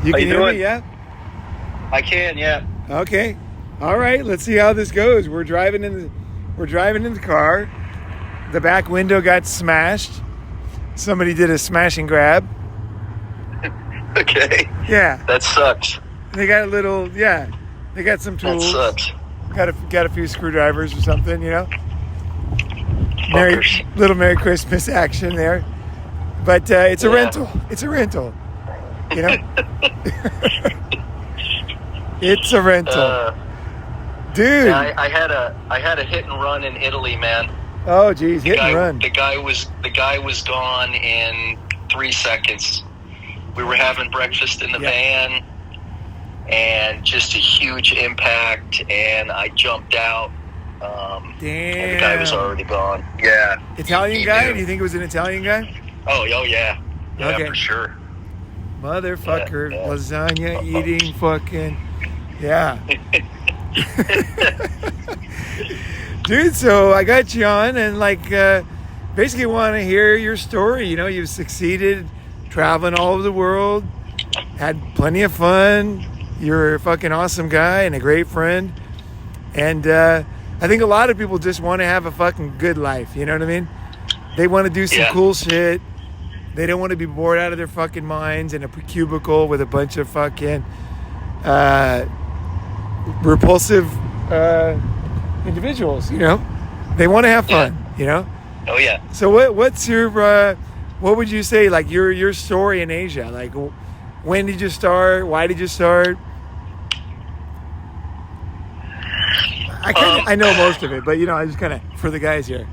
You How can you hear doing? me, yeah? I can, yeah. Okay. All right, let's see how this goes. We're driving in the car. The back window got smashed. Somebody did a smash and grab. Okay. Yeah. That sucks. They got they got some That tools. sucks. Got a few screwdrivers or something, you know. Fuckers. Little Merry Christmas action there. But it's a Yeah. rental. It's a rental. You know? It's a rental. Dude. Yeah, I had a hit and run in Italy, man. Oh geez, hit and run. The guy was gone in 3 seconds. We were having breakfast in the van, and just a huge impact, and I jumped out. Damn. And the guy was already gone. Yeah. Italian guy? knew. Do you think it was an Italian guy? Oh yeah. Yeah, Okay. for sure. Motherfucker, Yeah. lasagna eating fucking, yeah. Dude, so I got you on and basically want to hear your story. You know, you've succeeded traveling all over the world, had plenty of fun. You're a fucking awesome guy and a great friend. And I think a lot of people just want to have a fucking good life. You know what I mean? They want to do some cool shit. They don't want to be bored out of their fucking minds in a cubicle with a bunch of fucking repulsive individuals, you know? They want to have fun, you know? Oh yeah. So what's your what would you say, like your story in Asia? Like, when did you start? Why did you start? I know most of it, but you know, I just kind of for the guys here.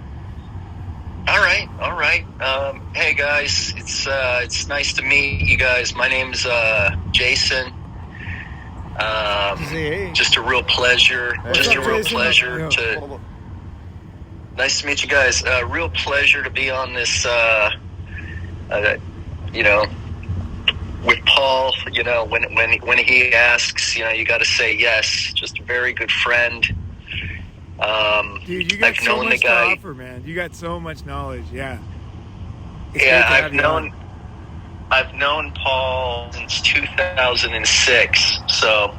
All right. Hey guys, it's nice to meet you guys. My name's Jason. Just a real pleasure. Nice to meet you guys. Real pleasure to be on this. You know, with Paul. You know, when he asks, you know, you got to say yes. Just a very good friend. Dude, you got so much to offer, man. You got so much knowledge. Yeah. I've known Paul since 2006. So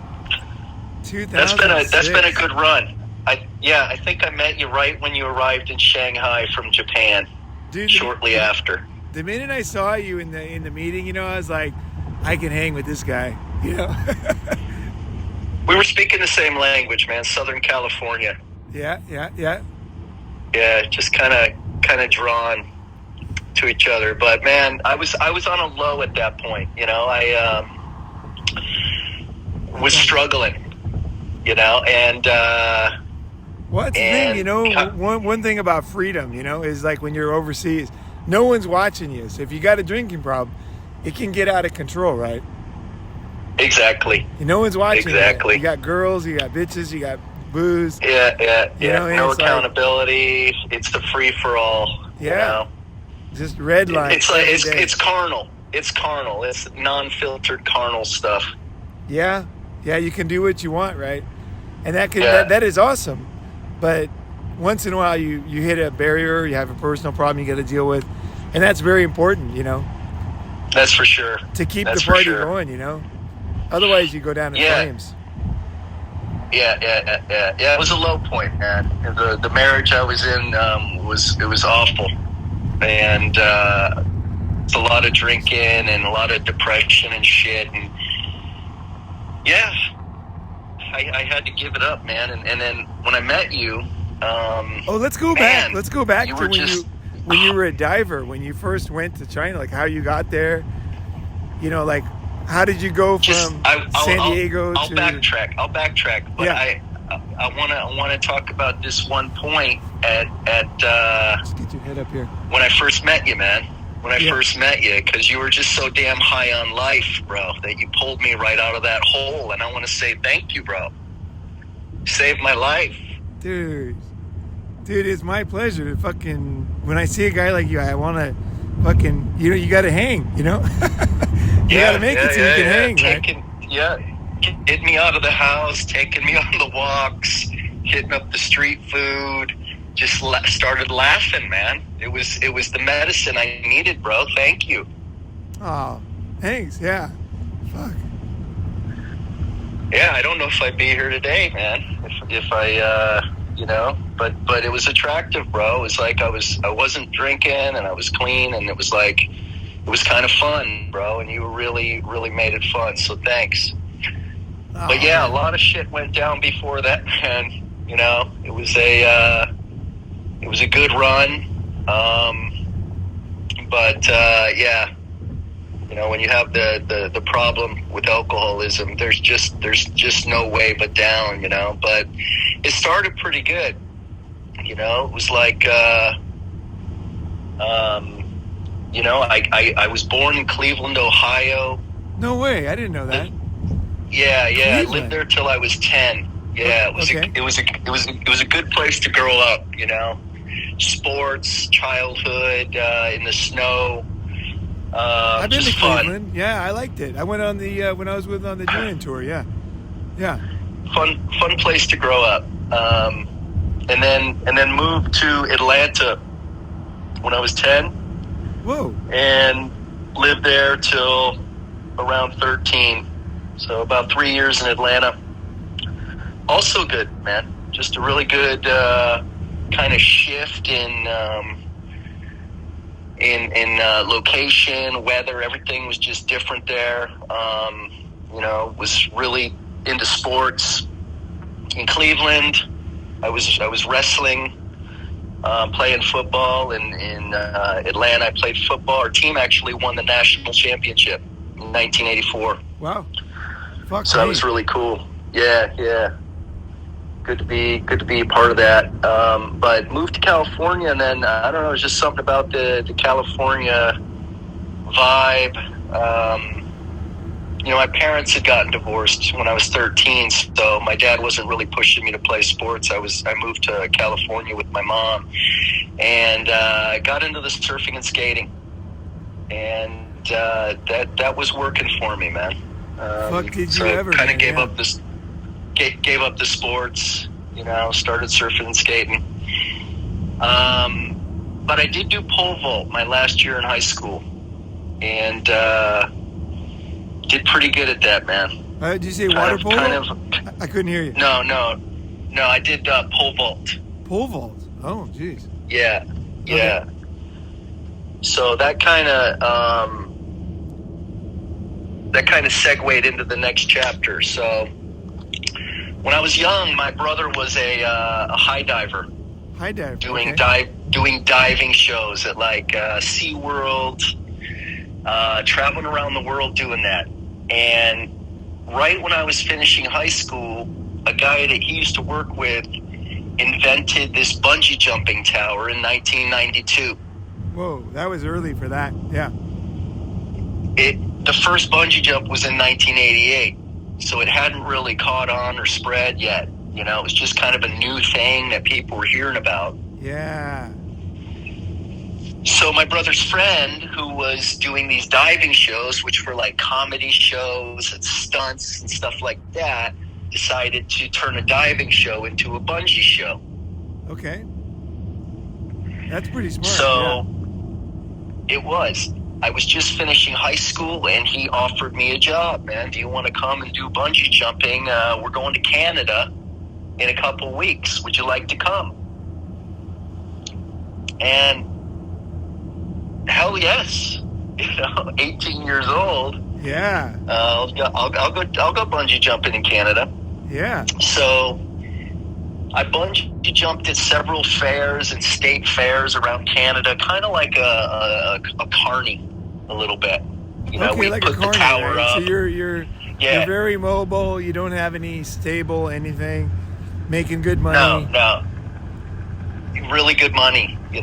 2006. that's been a good run. I think I met you right when you arrived in Shanghai from Japan. Dude, shortly after. The minute I saw you in the meeting, you know, I was like, I can hang with this guy, you know. We were speaking the same language, man. Southern California. Yeah. Yeah, just kind of drawn to each other. But man, I was on a low at that point. You know, I was struggling. You know, and what's the thing? You know, one thing about freedom, you know, is like when you're overseas, no one's watching you. So if you got a drinking problem, it can get out of control, right? Exactly. No one's watching. Exactly. You got girls, you got bitches, you got booze. Yeah. You know, no accountability. It's the free for all. Yeah. You know? Just red line. It's like it's carnal. It's carnal. It's non-filtered carnal stuff. Yeah. You can do what you want, right? And that is awesome. But once in a while, you hit a barrier. You have a personal problem you got to deal with, and that's very important, you know. That's for sure. To keep the party going, you know. Otherwise, you go down in flames. Yeah. It was a low point, man. The marriage I was in was awful, and it's a lot of drinking and a lot of depression and shit. And yeah, I had to give it up, man. And then when I met you, let's go back. Let's go back to when you were a diver, when you first went to China, like how you got there. You know, like how did you go from San Diego to? I'll backtrack. But I want to talk about this one point at. Just get your head up here. When I first met you, man. When I first met you, because you were just so damn high on life, bro, that you pulled me right out of that hole, and I want to say thank you, bro. You saved my life. Dude, it's my pleasure. Fucking, when I see a guy like you, I want to fucking, you know, you got to hang, you know? You got to make it so you can hang, right? Getting me out of the house, taking me on the walks, hitting up the street food. Just started laughing, man. It was the medicine I needed, bro. Thank you. Oh, thanks. Yeah. Fuck. Yeah, I don't know if I'd be here today, man. If I, but it was attractive, bro. It was like I wasn't drinking and I was clean, and it was kind of fun, bro. And you really, really made it fun. So thanks. Oh, but yeah, man. a lot of shit went down before that, man. It was a good run. Yeah. When you have the problem with alcoholism, there's just no way but down, but it started pretty good. It was like, I was born in Cleveland, Ohio. No way. I didn't know that. Yeah. Cleveland. I lived there till I was 10. Yeah. It was a good place to grow up, sports, childhood, in the snow. I've been to Cleveland. Fun. Yeah, I liked it. I went on the when I was on the Julian tour. Yeah. Fun place to grow up. And then moved to Atlanta when I was 10. Whoa. And lived there till around 13. So about 3 years in Atlanta. Also good, man. Just a really good kind of shift in location, weather. Everything was just different there. Was really into sports. In Cleveland, I was wrestling, playing football. In Atlanta, I played football. Our team actually won the national championship in 1984. Wow. So that was really cool. Yeah. Good to be a part of that. But moved to California, and then I don't know, it was just something about the California vibe. My parents had gotten divorced when I was 13, so my dad wasn't really pushing me to play sports. I moved to California with my mom, and I got into the surfing and skating, and that was working for me, man. Fuck did so you ever? Kind of gave up this. Gave up the sports, started surfing and skating. But I did do pole vault my last year in high school, and did pretty good at that, man. Did you say water polo? I couldn't hear you. No, I did pole vault. Pole vault? Oh, jeez. Yeah. Okay. So that kind of segued into the next chapter. So when I was young, my brother was a high diver. High diver. Doing diving shows at like SeaWorld, traveling around the world doing that. And right when I was finishing high school, a guy that he used to work with invented this bungee jumping tower in 1992. Whoa, that was early for that. Yeah. The first bungee jump was in 1988. So it hadn't really caught on or spread yet. It was just kind of a new thing that people were hearing about. Yeah. So my brother's friend, who was doing these diving shows, which were like comedy shows and stunts and stuff like that, decided to turn a diving show into a bungee show. Okay. That's pretty smart. So It was. I was just finishing high school, and he offered me a job, man. Do you want to come and do bungee jumping? We're going to Canada in a couple weeks. Would you like to come? And hell yes. 18 years old. Yeah. I'll go bungee jumping in Canada. Yeah. So I bungee jumped at several fairs and state fairs around Canada, kind of like a carny, a little bit. Okay, we like put a carny, the tower right? up. So you're very mobile. You don't have any stable anything, making good money. No, really good money. I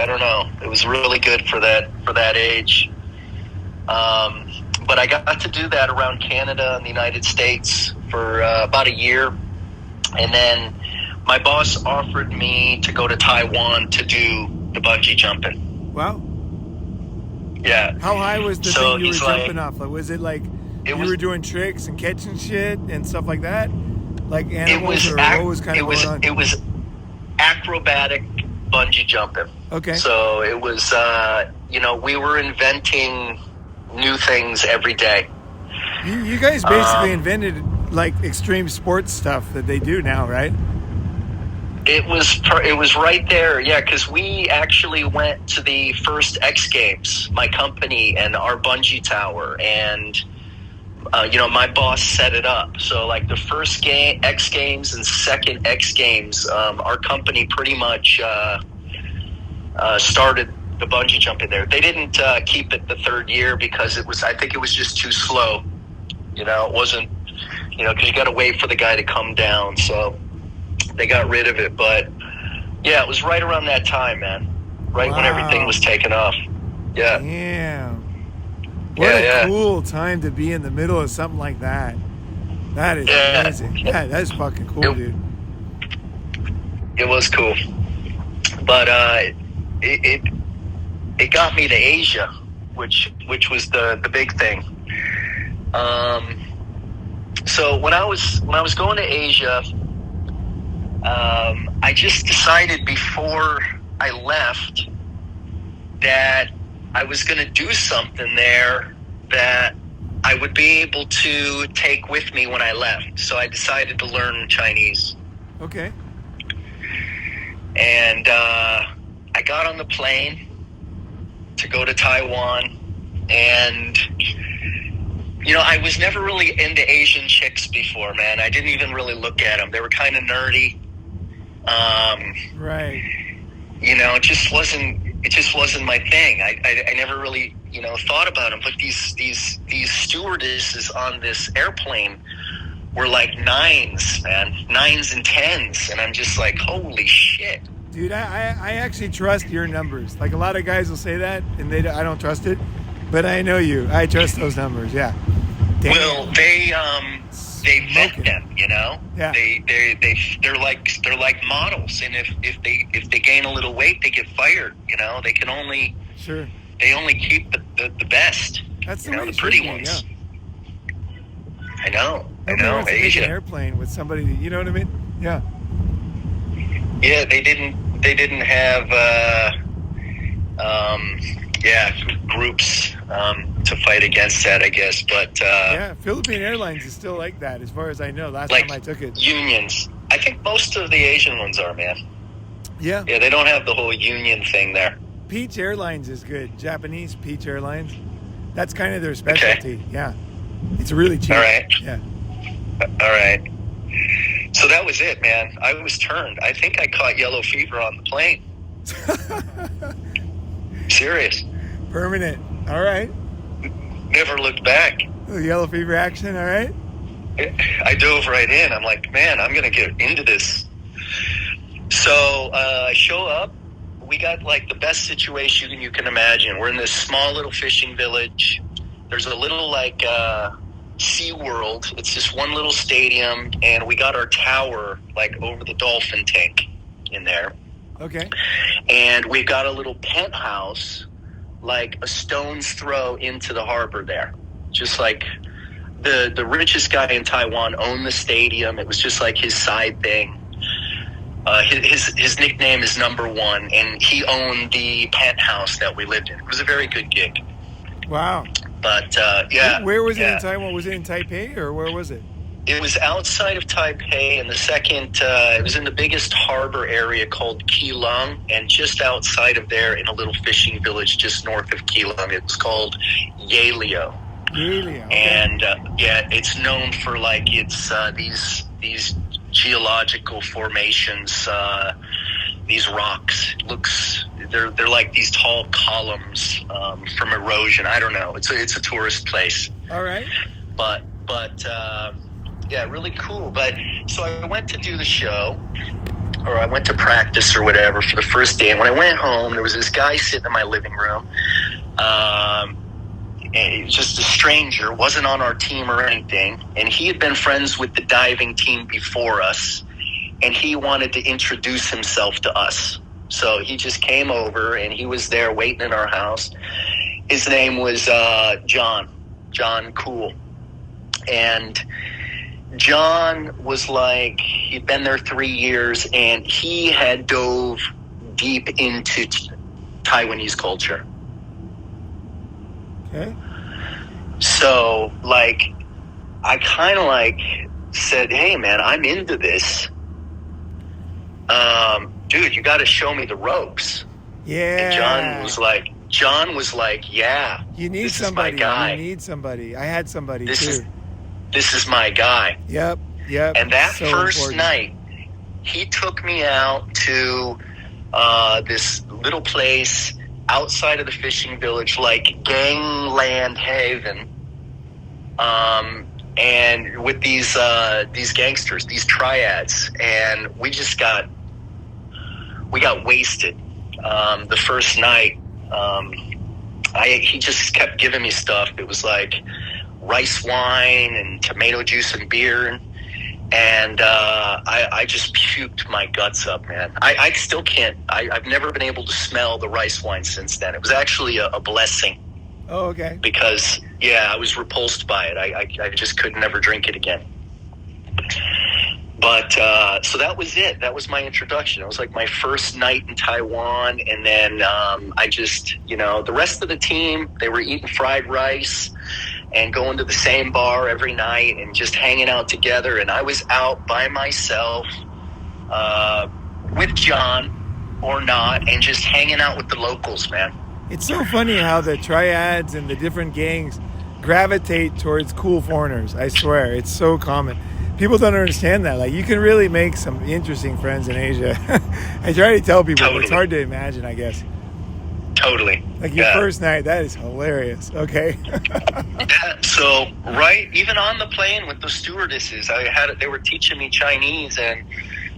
don't know. It was really good for that age. But I got to do that around Canada and the United States for about a year, and then my boss offered me to go to Taiwan to do the bungee jumping. Wow. Yeah. How high was the thing you were jumping off? Like, was it like you were doing tricks and catching shit and stuff like that? Like animals, what was kind of going on? It was acrobatic bungee jumping. Okay. So it was, we were inventing new things every day. You guys basically invented like extreme sports stuff that they do now, right? It was right there, yeah, because we actually went to the first X Games, my company and our bungee tower, and my boss set it up. So like the first X Games and second X Games, our company pretty much started the bungee jumping there. They didn't keep it the third year because I think it was just too slow. It wasn't, because you got to wait for the guy to come down. So they got rid of it. But yeah, it was right around that time, man. Right when everything was taking off. Yeah. Damn. What a cool time to be in the middle of something like that. That is amazing. Yeah, that is fucking cool, dude. It was cool. But it got me to Asia, which was the big thing. So when I was going to Asia, I just decided before I left that I was going to do something there that I would be able to take with me when I left. So I decided to learn Chinese. Okay. And I got on the plane to go to Taiwan, and I was never really into Asian chicks before, man. I didn't even really look at them. They were kind of nerdy. Right. It just wasn't my thing. I never really thought about them. But these stewardesses on this airplane were like nines, man, 9s and 10s, and I'm just like, holy shit. Dude, I actually trust your numbers. Like a lot of guys will say that, and I don't trust it. But I know you. I trust those numbers. Yeah. Damn. Well, they vet them. Yeah. They're like models, and if they gain a little weight, they get fired. They can only They only keep the best. That's the pretty ones. Yeah. I know. Wants to Asia. take an airplane with somebody. You know what I mean? Yeah. Yeah, they didn't have groups to fight against that, I guess. But Philippine Airlines is still like that, as far as I know. Last like time I took it, unions. I think most of the Asian ones are, man. Yeah. Yeah, they don't have the whole union thing there. Peach Airlines is good. Japanese Peach Airlines. That's kind of their specialty. Okay. Yeah. It's really cheap. All right. Yeah. All right. So that was it, man. I was turned. I think I caught yellow fever on the plane. Serious. Permanent. All right. Never looked back. Yellow fever action. All right. I dove right in. I'm like, man, I'm going to get into this. So I show up. We got like the best situation you can imagine. We're in this small little fishing village. There's a little like Sea World. It's just one little stadium, and we got our tower like over the dolphin tank in there. Okay. And we got a little penthouse like a stone's throw into the harbor there. Just like the richest guy in Taiwan owned the stadium. It was just like his side thing. His nickname is Number One, and he owned the penthouse that we lived in. It was a very good gig. Wow. But, yeah. Where was it in Taiwan? Was it in Taipei, or where was it? It was outside of Taipei, and it was in the biggest harbor area called Keelung, and just outside of there in a little fishing village just north of Keelung. It was called Yaleo. Yaleo. Okay. And, it's known for, like, it's these geological formations, these rocks. They're like these tall columns from erosion. I don't know. It's a tourist place. All right. But yeah, really cool. But so I went to do the show, or I went to practice or whatever for the first day. And when I went home, there was this guy sitting in my living room. And he was just a stranger, wasn't on our team or anything. And he had been friends with the diving team before us. And he wanted to introduce himself to us. So he just came over, and he was there waiting in our house. His name was John Cool. And John was like, he'd been there 3 years, and he had dove deep into Taiwanese culture. Okay. So, like, I kind of like said, "Hey, man, I'm into this. Dude, you got to show me the ropes." Yeah. And John was like, "Yeah, you need this somebody. is my guy. You need somebody. I had somebody too. This is my guy." Yep. And that so first important. night, he took me out to this little place outside of the fishing village, like gangland haven, and with these gangsters, these triads, and we got wasted. The first night, he just kept giving me stuff. It was like rice wine and tomato juice and beer. And I just puked my guts up, man. I still can't. I've never been able to smell the rice wine since then. It was actually a blessing. Oh, okay. Because, I was repulsed by it. I just could never drink it again. But, so that was it. That was my introduction. It was like my first night in Taiwan. And then I just, the rest of the team, they were eating fried rice and going to the same bar every night and just hanging out together. And I was out by myself with John or not, and just hanging out with the locals, man. It's so funny how the triads and the different gangs gravitate towards cool foreigners. I swear, it's so common. People don't understand that. Like, you can really make some interesting friends in Asia. I try to tell people, Totally. but it's hard to imagine, I guess. Totally. Like your first night, that is hilarious. Okay. So, right, even on the plane with the stewardesses, they were teaching me Chinese, and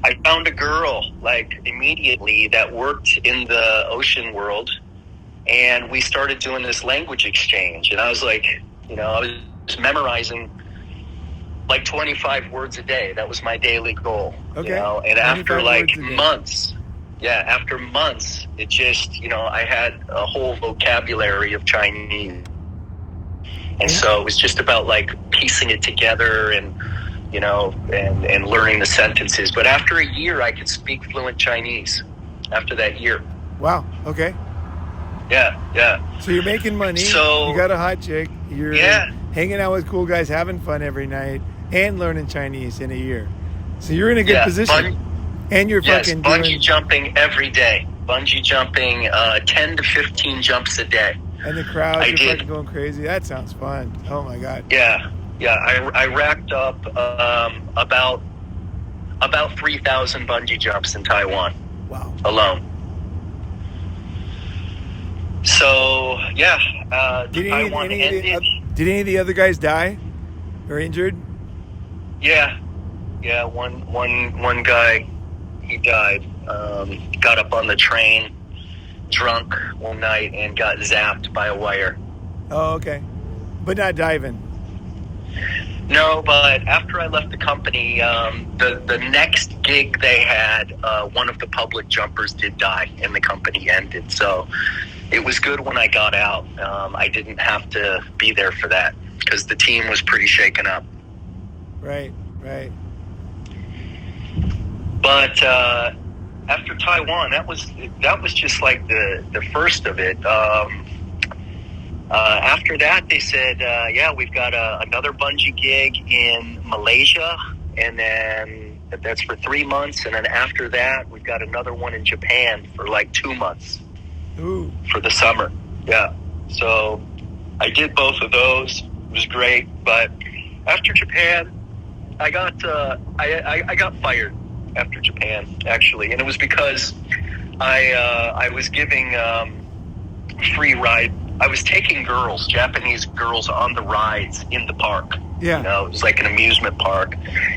I found a girl, like, immediately that worked in the ocean world, and we started doing this language exchange. And I was like, I was memorizing like 25 words a day. That was my daily goal. Okay. And after like months, it just, I had a whole vocabulary of Chinese. And so it was just about like piecing it together and, and learning the sentences. But after a year, I could speak fluent Chinese after that year. Wow. Okay. Yeah. So you're making money. So you got a hot chick. You're hanging out with cool guys, having fun every night, and learning Chinese in a year. So you're in a good position. And you're fucking bungee jumping every day. Bungee jumping 10 to 15 jumps a day. And the crowd are fucking going crazy. That sounds fun. Oh my God. Yeah. I racked up about 3,000 bungee jumps in Taiwan. Wow. Alone. So did Taiwan ended. Did any of the other guys die or injured? Yeah. One guy, he died. Got up on the train, drunk one night, and got zapped by a wire. Oh, okay. But not diving. No, but after I left the company, the next gig they had, one of the public jumpers did die, and the company ended. So it was good when I got out. I didn't have to be there for that because the team was pretty shaken up. Right. But after Taiwan, that was just like the first of it. After that, they said, we've got another bungee gig in Malaysia, and then that's for 3 months, and then after that, we've got another one in Japan for like 2 months. Ooh. For the summer. Yeah. So I did both of those. It was great, but after Japan, I got fired after Japan, actually, and it was because I was giving free ride. I was taking Japanese girls, on the rides in the park. Yeah, it was like an amusement park,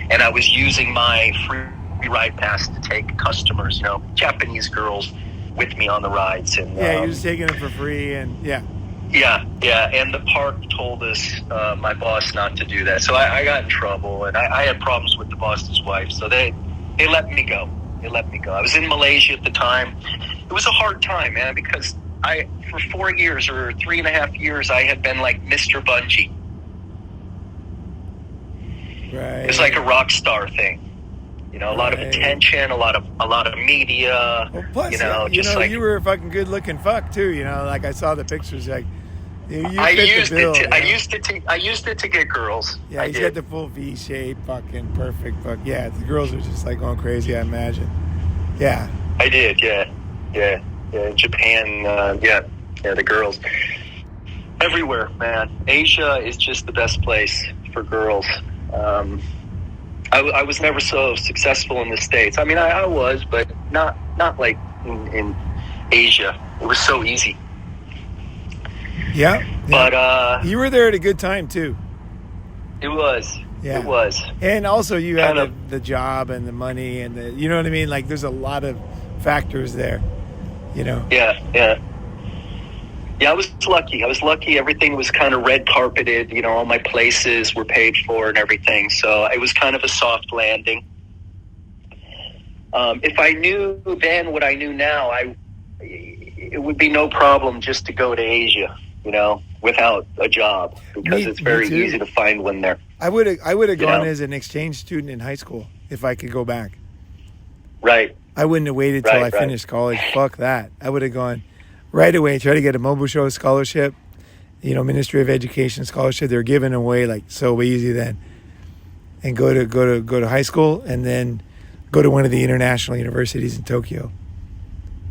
and I was using my free ride pass to take customers, Japanese girls, with me on the rides. And you're just taking them for free, and Yeah, and the park told us, my boss, not to do that. So I got in trouble, and I had problems with the boss's wife, so they let me go. I was in Malaysia at the time. It was a hard time, man, because for 4 years or 3.5 years, I had been like Mr. Bungee. Right. It was like a rock star thing. A lot of attention, a lot of media. Well, plus, you were a fucking good looking fuck too. Like I saw the pictures. Like You I fit the used bill, it. To, you know? I used it to get girls. Yeah, I he's did. got the full V shape, fucking perfect. Fuck yeah, the girls are just like going crazy. I imagine. Yeah. I did. Yeah. In Japan. Yeah. The girls everywhere, man. Asia is just the best place for girls. I was never so successful in the States. I mean, I was, but not like in Asia. It was so easy. Yeah. But you were there at a good time too. it was. Yeah. It was. And also you had Kind the job and the money and the, you know what I mean? Like there's a lot of factors there, you know? Yeah. I was lucky. Everything was kind of red carpeted. You know, all my places were paid for and everything. So it was kind of a soft landing. If I knew then what I knew now, it would be no problem just to go to Asia, you know, without a job, because it's very easy to find one there. I would have gone as an exchange student in high school if I could go back. Right. I wouldn't have waited till I finished college. Fuck that. I would have gone right away, try to get a Mobile Show scholarship, you know, Ministry of Education scholarship. They're giving away like so easy then, and go to high school and then go to one of the international universities in Tokyo.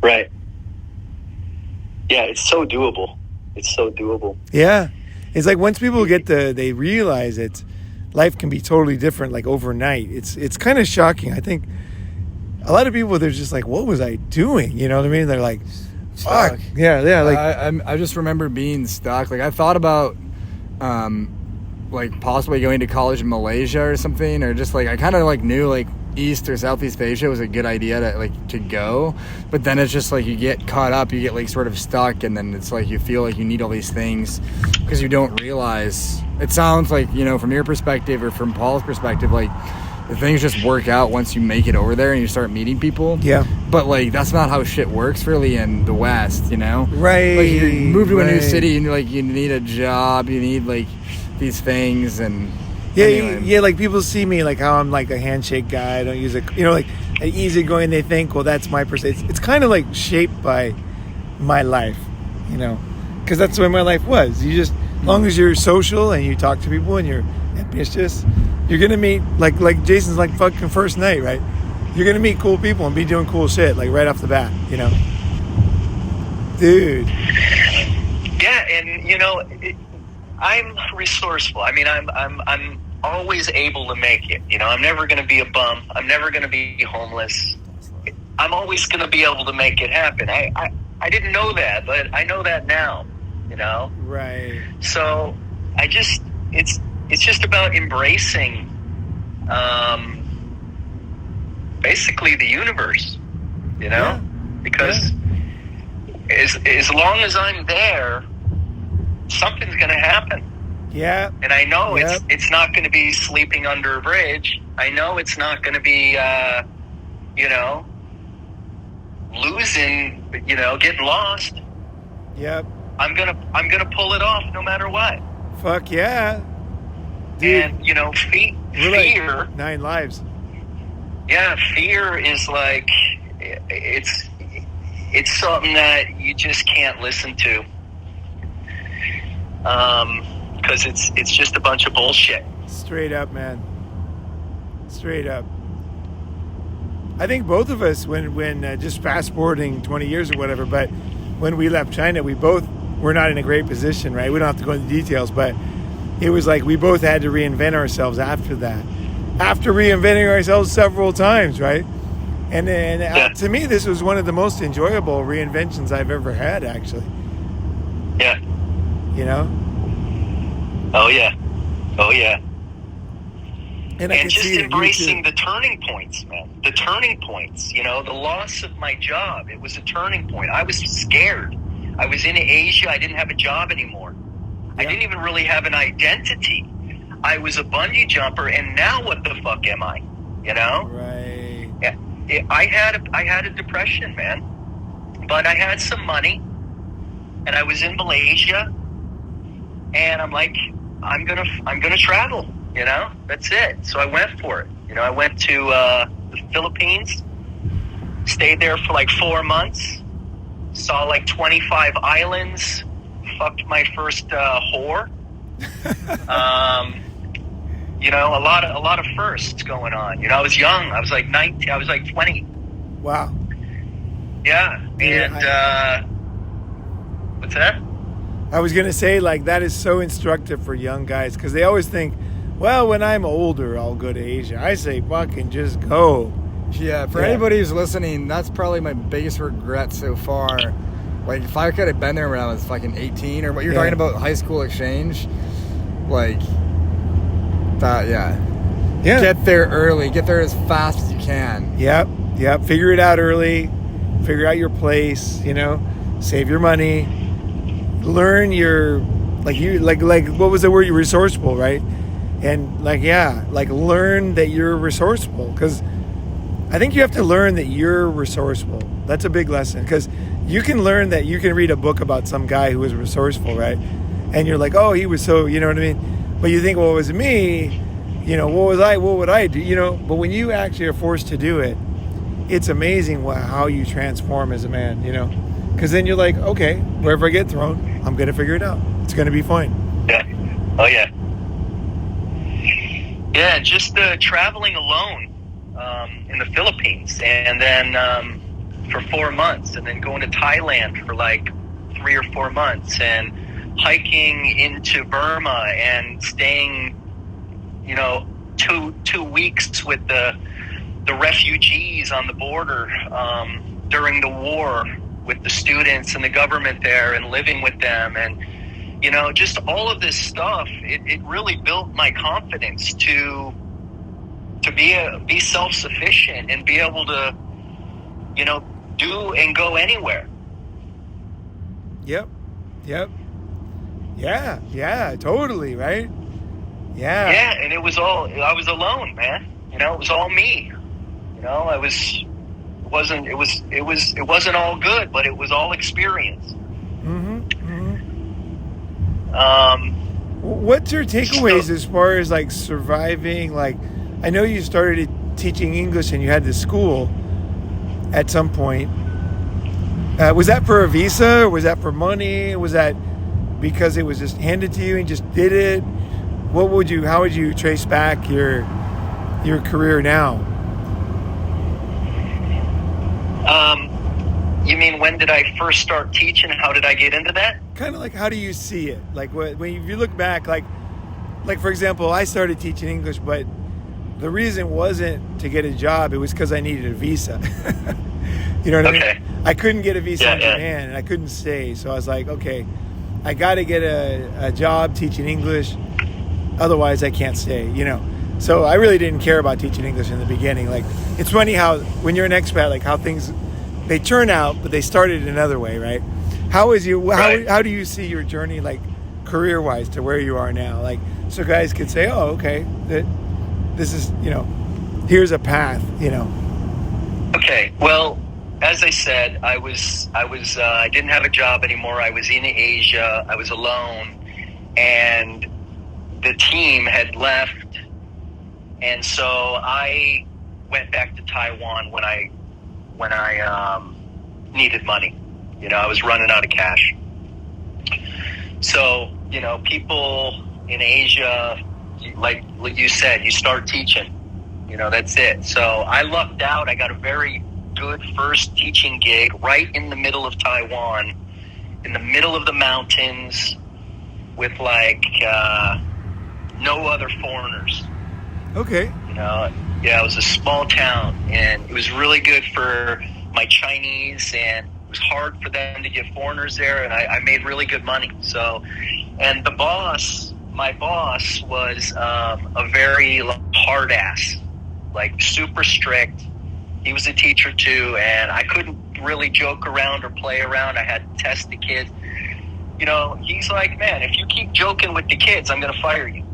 Right. Yeah, it's so doable. Yeah, it's like once people they realize that life can be totally different, like overnight. It's kind of shocking. I think a lot of people, they're just like, "What was I doing?" You know what I mean? They're like, "Fuck, yeah." Like I just remember being stuck. Like I thought about, like possibly going to college in Malaysia or something, or just like I kind of like knew like East or Southeast Asia was a good idea to go, but then it's just like you get caught up, you get like sort of stuck, and then it's like you feel like you need all these things because you don't realize. It sounds like, you know, from your perspective or from Paul's perspective, like the things just work out once you make it over there and you start meeting people. Yeah. But like that's not how shit works really in the West, you know? Right. Like you move to a new city and like you need a job, you need like these things, and yeah, anyway. yeah. Like people see me like how I'm like a handshake guy. I don't use you know, like easygoing. They think, well, that's my person. It's kind of like shaped by my life, you know, because that's the way my life was. You just, as long as you're social and you talk to people and you're ambitious, you're gonna meet like Jason's like fucking first night, right? You're gonna meet cool people and be doing cool shit like right off the bat, you know, dude. Yeah, and you know, I'm resourceful. I mean, I'm always able to make it. You know, I'm never going to be a bum. I'm never going to be homeless. I'm always going to be able to make it happen. I didn't know that, but I know that now. You know, right? So it's just about embracing, basically the universe. You know, because as long as I'm there, something's going to happen. Yeah. And I know it's not going to be sleeping under a bridge. I know it's not going to be, you know, losing, you know, getting lost. Yep. I'm gonna pull it off no matter what. Fuck yeah. Dude, and you know, we're fear. Like 9 lives. Yeah, fear is like it's something that you just can't listen to. Because it's just a bunch of bullshit. Straight up, man. Straight up. I think both of us, when just fast forwarding 20 years or whatever, but when we left China, we both were not in a great position, right? We don't have to go into details, but it was like we both had to reinvent ourselves after that. After reinventing ourselves several times, right? And to me, this was one of the most enjoyable reinventions I've ever had, actually. Yeah. You know? Oh yeah. And just embracing the turning points, man. The turning points, you know, the loss of my job. It was a turning point. I was scared. I was in Asia. I didn't have a job anymore. Yeah. I didn't even really have an identity. I was a bungee jumper, and now what the fuck am I? You know? Right. Yeah. I had a depression, man. But I had some money, and I was in Malaysia, and I'm like, I'm gonna travel. You know, that's it. So I went for it. You know, I went to the Philippines, stayed there for like 4 months, saw like 25 islands, fucked my first whore. You know, a lot of firsts going on. You know, I was young. I was like 19. I was like 20. Wow. Yeah. And what's that? I was gonna say, like, that is so instructive for young guys because they always think, well, when I'm older, I'll go to Asia. I say, fucking just go. Yeah, for anybody who's listening, that's probably my biggest regret so far. Like, if I could have been there when I was fucking 18, or what you're talking about, high school exchange, like, that, yeah. Get there early. Get there as fast as you can. Yep. Figure it out early. Figure out your place, you know. Save your money. Learn your, like, what was the word? You're resourceful, right? And, learn that you're resourceful. Because I think you have to learn that you're resourceful. That's a big lesson because you can learn that you can read a book about some guy who was resourceful, right? And you're like, oh, he was so, you know what I mean? But you think, well, it was me, you know, what would I do? You know, but when you actually are forced to do it, it's amazing how you transform as a man, you know? Because then you're like, okay, wherever I get thrown, I'm going to figure it out. It's going to be fine. Yeah. Oh, yeah. Yeah, just traveling alone. In the Philippines, and then for 4 months, and then going to Thailand for like 3 or 4 months, and hiking into Burma and staying, you know, two weeks with the refugees on the border during the war with the students and the government there, and living with them, and you know, just all of this stuff. It really built my confidence to be self-sufficient and be able to, you know, do and go anywhere. Yep. Yeah, totally, right? Yeah. Yeah, and I was alone, man. You know, it was all me. You know, it wasn't all good, but it was all experience. What's your takeaways as far as like surviving? Like, I know you started teaching English and you had to school at some point. Was that for a visa, or was that for money? Was that because it was just handed to you and just did it? How would you trace back your career now? You mean when did I first start teaching? How did I get into that? Kind of like, how do you see it? Like, when you look back, like for example, I started teaching English, but the reason wasn't to get a job. It was because I needed a visa. You know what I mean? I couldn't get a visa in Japan, and I couldn't stay. So I was like, okay, I got to get a job teaching English. Otherwise, I can't stay, you know. So I really didn't care about teaching English in the beginning. Like, it's funny how when you're an expat, like how things, they turn out, but they started another way, right? How do you see your journey, like career-wise, to where you are now? Like, so guys could say, oh, okay, this is, you know, here's a path, you know. Okay, well, as I said, I didn't have a job anymore. I was in Asia. I was alone, and the team had left, and so I went back to Taiwan when I needed money. You know, I was running out of cash. So, you know, people in Asia, like you said, you start teaching. You know, that's it. So I lucked out. I got a very good first teaching gig right in the middle of Taiwan, in the middle of the mountains, with like no other foreigners. Okay. You know, yeah, it was a small town, and it was really good for my Chinese, and it was hard for them to get foreigners there, and I made really good money. So, and my boss was a very hard ass, like super strict. He was a teacher too, and I couldn't really joke around or play around. I had to test the kids. You know, he's like, man, if you keep joking with the kids, I'm going to fire you.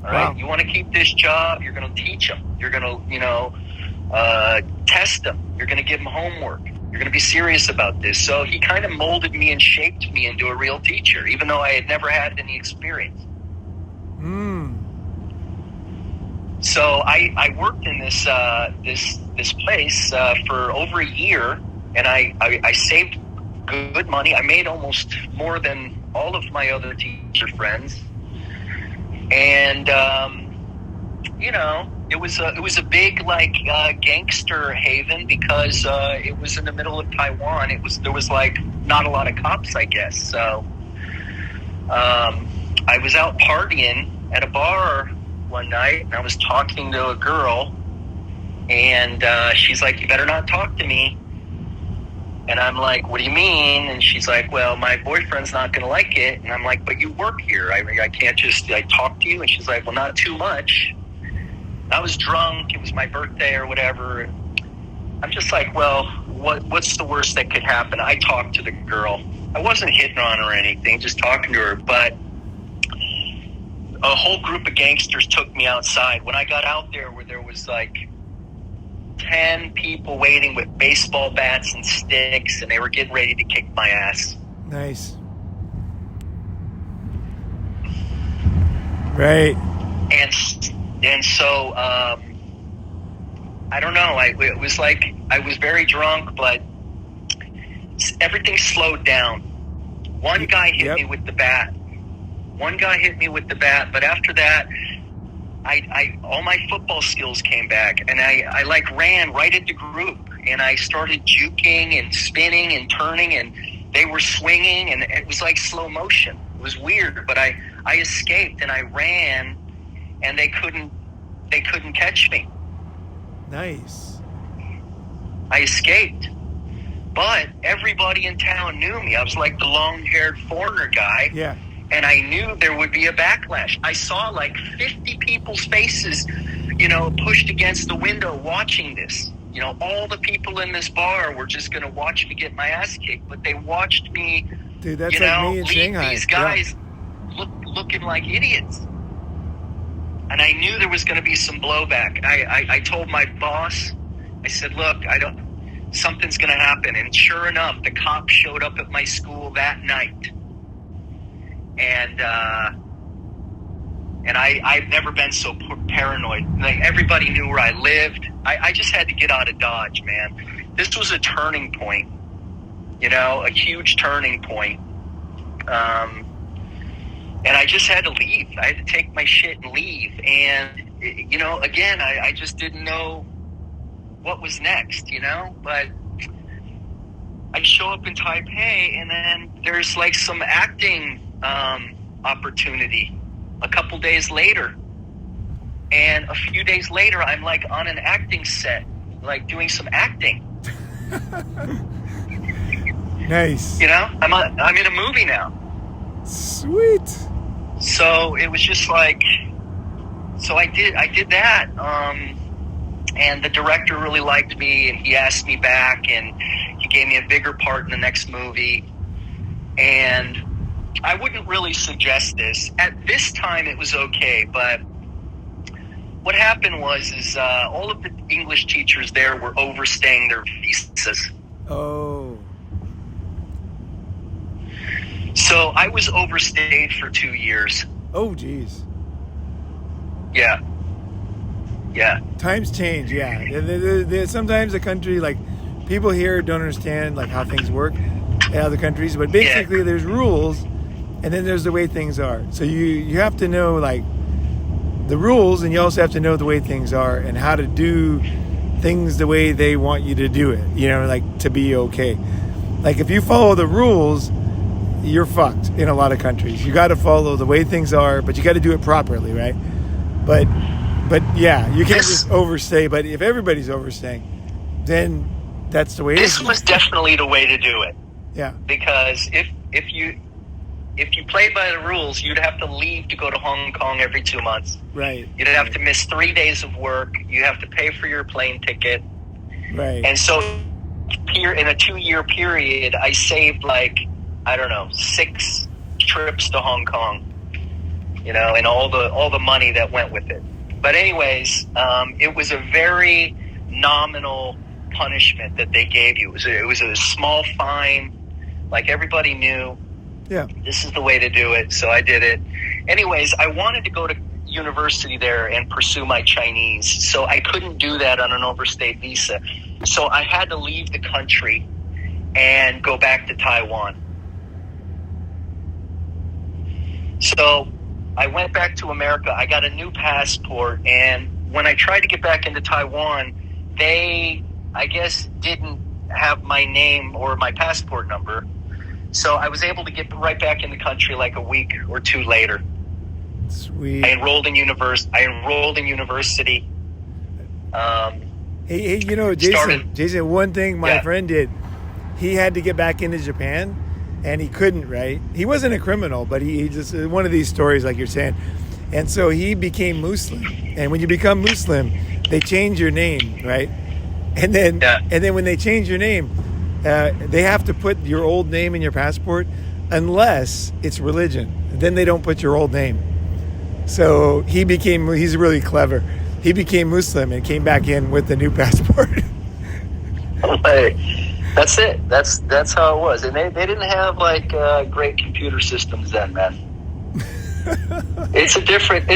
All right? Wow. You want to keep this job, you're going to teach them. You're going to, you know, test them. You're going to give them homework. You're going to be serious about this. So he kind of molded me and shaped me into a real teacher, even though I had never had any experience. So I worked in this place for over a year, and I saved good money. I made almost more than all of my other teacher friends, and you know, it was a big like gangster haven because it was in the middle of Taiwan. There was like not a lot of cops, I guess. So I was out partying at a bar one night, and I was talking to a girl, and she's like, "You better not talk to me." And I'm like, "What do you mean?" And she's like, "Well, my boyfriend's not going to like it." And I'm like, "But you work here. I can't just like talk to you." And she's like, "Well, not too much." I was drunk. It was my birthday or whatever. And I'm just like, well, what's the worst that could happen? I talked to the girl. I wasn't hitting on her or anything, just talking to her. But a whole group of gangsters took me outside. When I got out there, where there was like 10 people waiting with baseball bats and sticks, and they were getting ready to kick my ass. Nice. Right. And so, I don't know. It was like I was very drunk, but everything slowed down. One guy hit me with the bat. But after that, I all my football skills came back, and I like ran right at the group, and I started juking and spinning and turning, and they were swinging, and it was like slow motion. It was weird, but I escaped, and I ran, and they couldn't catch me. Nice. I escaped, but everybody in town knew me. I was like the long-haired foreigner guy. Yeah. And I knew there would be a backlash. I saw like 50 people's faces, you know, pushed against the window watching this. You know, all the people in this bar were just going to watch me get my ass kicked, but they watched me, dude, that's you like know, me in leave Shanghai. these guys looking like idiots. And I knew there was going to be some blowback. I told my boss, I said, look, something's going to happen. And sure enough, the cops showed up at my school that night. And I've never been so paranoid. Like, everybody knew where I lived. I just had to get out of Dodge, man. This was a turning point, you know, a huge turning point. And I just had to leave. I had to take my shit and leave. And, you know, again, I just didn't know what was next, you know? But I show up in Taipei, and then there's like some acting opportunity a couple days later. And a few days later, I'm like on an acting set, like doing some acting. Nice. You know, I'm in a movie now. Sweet. So it was just like, so I did that. And the director really liked me, and he asked me back, and he gave me a bigger part in the next movie. And I wouldn't really suggest this. At this time, it was okay, but what happened is all of the English teachers there were overstaying their visas. Oh. So I was overstayed for 2 years. Oh, geez. Yeah. Yeah. Times change, yeah. Sometimes the country, like, people here don't understand, like, how things work in other countries, but basically there's rules, and then there's the way things are. So you have to know, like, the rules, and you also have to know the way things are and how to do things the way they want you to do it, you know, like, to be okay. Like, if you follow the rules, you're fucked in a lot of countries. You got to follow the way things are, but you got to do it properly, right? But yeah, you can't just overstay. But if everybody's overstaying, then that's the way it is. This was definitely the way to do it. Yeah. Because if you played by the rules, you'd have to leave to go to Hong Kong every 2 months. Right. You'd have to miss 3 days of work. You have to pay for your plane ticket. Right. And so here in a 2-year period, I saved like, I don't know, 6 trips to Hong Kong, you know, and all the money that went with it. But anyways, it was a very nominal punishment that they gave you. It was a small fine, like everybody knew. Yeah. This is the way to do it, so I did it. Anyways, I wanted to go to university there and pursue my Chinese, so I couldn't do that on an overstayed visa. So I had to leave the country and go back to Taiwan. So I went back to America. I got a new passport, and when I tried to get back into Taiwan, they, I guess, didn't have my name or my passport number. So I was able to get right back in the country like a week or two later. Sweet. I enrolled in university. Hey, you know, Jason, one thing my friend did, he had to get back into Japan, and he couldn't, right? He wasn't a criminal, but he just, one of these stories like you're saying. And so he became Muslim. And when you become Muslim, they change your name, right? And then when they change your name, they have to put your old name in your passport unless it's religion. Then they don't put your old name. So he's really clever. He became Muslim and came back in with the new passport. That's it. That's how it was. And they didn't have like great computer systems then, man. It's a different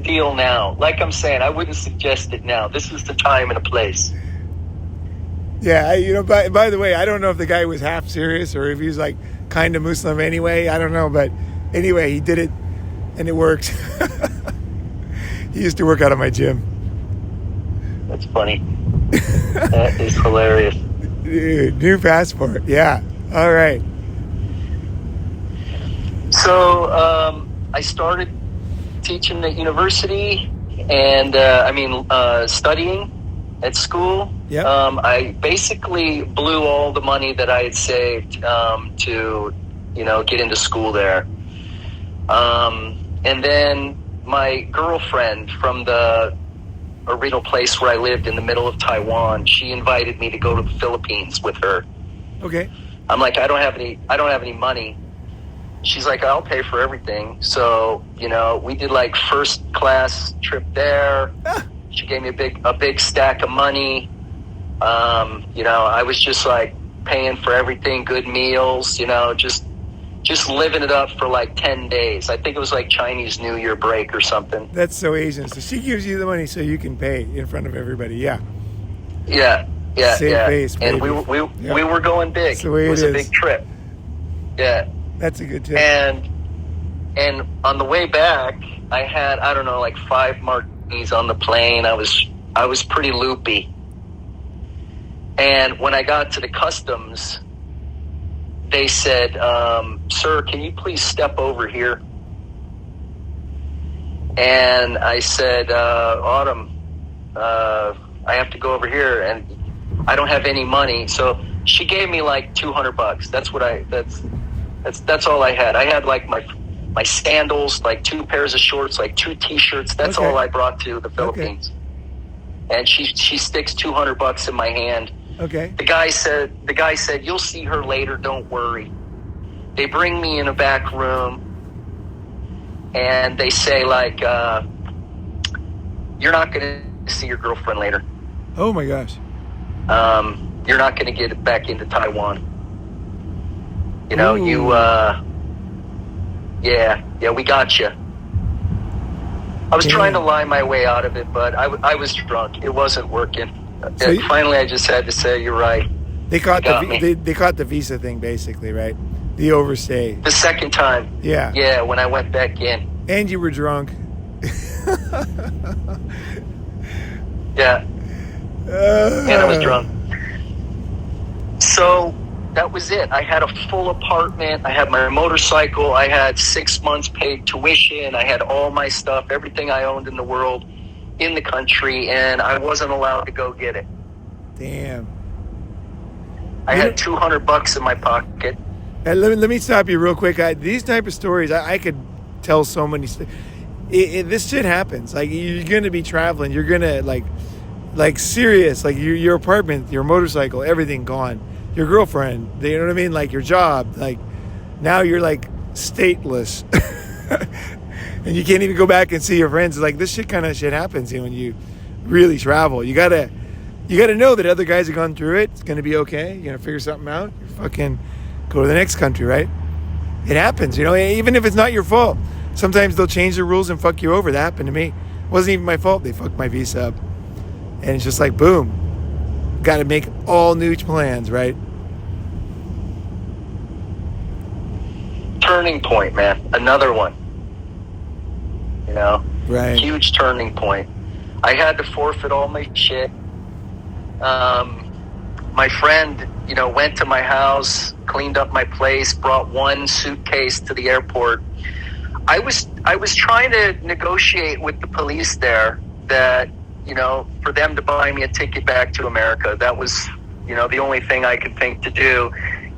deal now. Like I'm saying, I wouldn't suggest it now. This is the time and a place. Yeah, you know, by the way, I don't know if the guy was half serious or if he was like kind of Muslim anyway. I don't know, but anyway, he did it and it worked. He used to work out of my gym. That's funny. That is hilarious. Dude, new passport. Yeah. All right. So I started teaching at university and studying at school. Yep. I basically blew all the money that I had saved to, get into school there. And then my girlfriend from the original place where I lived in the middle of Taiwan, she invited me to go to the Philippines with her. Okay. I'm like, I don't have any money. She's like, I'll pay for everything. So, we did like first class trip there. She gave me a big stack of money. I was just like paying for everything, good meals, just living it up for like 10 days. I think it was like Chinese New Year break or something. That's so Asian. So she gives you the money so you can pay in front of everybody. Yeah. Yeah. Save face, and baby. we were going big. That's the way it was it a is. big trip. Yeah. That's a good tip. And on the way back, I had, I don't know, like 5 martinis on the plane. I was pretty loopy. And when I got to the customs, they said, sir, can you please step over here? And I said, Autumn, I have to go over here and I don't have any money. So she gave me like $200. That's all I had. I had like my sandals, like 2 pairs of shorts, like 2 t-shirts. That's all I brought to the Philippines. Okay. And she sticks $200 in my hand. Okay. The guy said, you'll see her later, don't worry. They bring me in a back room and they say like, you're not going to see your girlfriend later. Oh my gosh. You're not going to get back into Taiwan. Ooh. We got you. I was trying to lie my way out of it, but I was drunk. It wasn't working. So finally, I just had to say, "You're right." They caught the visa thing, basically, right? The overstay. The second time. Yeah. Yeah, when I went back in. And you were drunk. Yeah. And I was drunk. So that was it. I had a full apartment. I had my motorcycle. I had 6 months paid tuition. I had all my stuff, everything I owned in the world, in the country, and I wasn't allowed to go get it. Damn. I had $200 in my pocket. Let me stop you real quick. These type of stories, I could tell so many. This shit happens. Like, you're gonna be traveling. You're gonna like serious. Like your apartment, your motorcycle, everything gone. Your girlfriend. You know what I mean? Like your job. Like now you're like stateless. And you can't even go back and see your friends. Like this shit happens when you really travel. You gotta know that other guys have gone through it. It's gonna be okay. You're gonna figure something out. You fucking go to the next country, right? It happens, even if it's not your fault. Sometimes they'll change the rules and fuck you over. That happened to me. It wasn't even my fault. They fucked my visa up. And it's just like, boom. Gotta make all new plans, right? turning point, man. Another one. You know? Right. Huge turning point. I had to forfeit all my shit. My friend, you know, went to my house, cleaned up my place, brought one suitcase to the airport. I was trying to negotiate with the police there that, you know, for them to buy me a ticket back to America. That was, you know, the only thing I could think to do.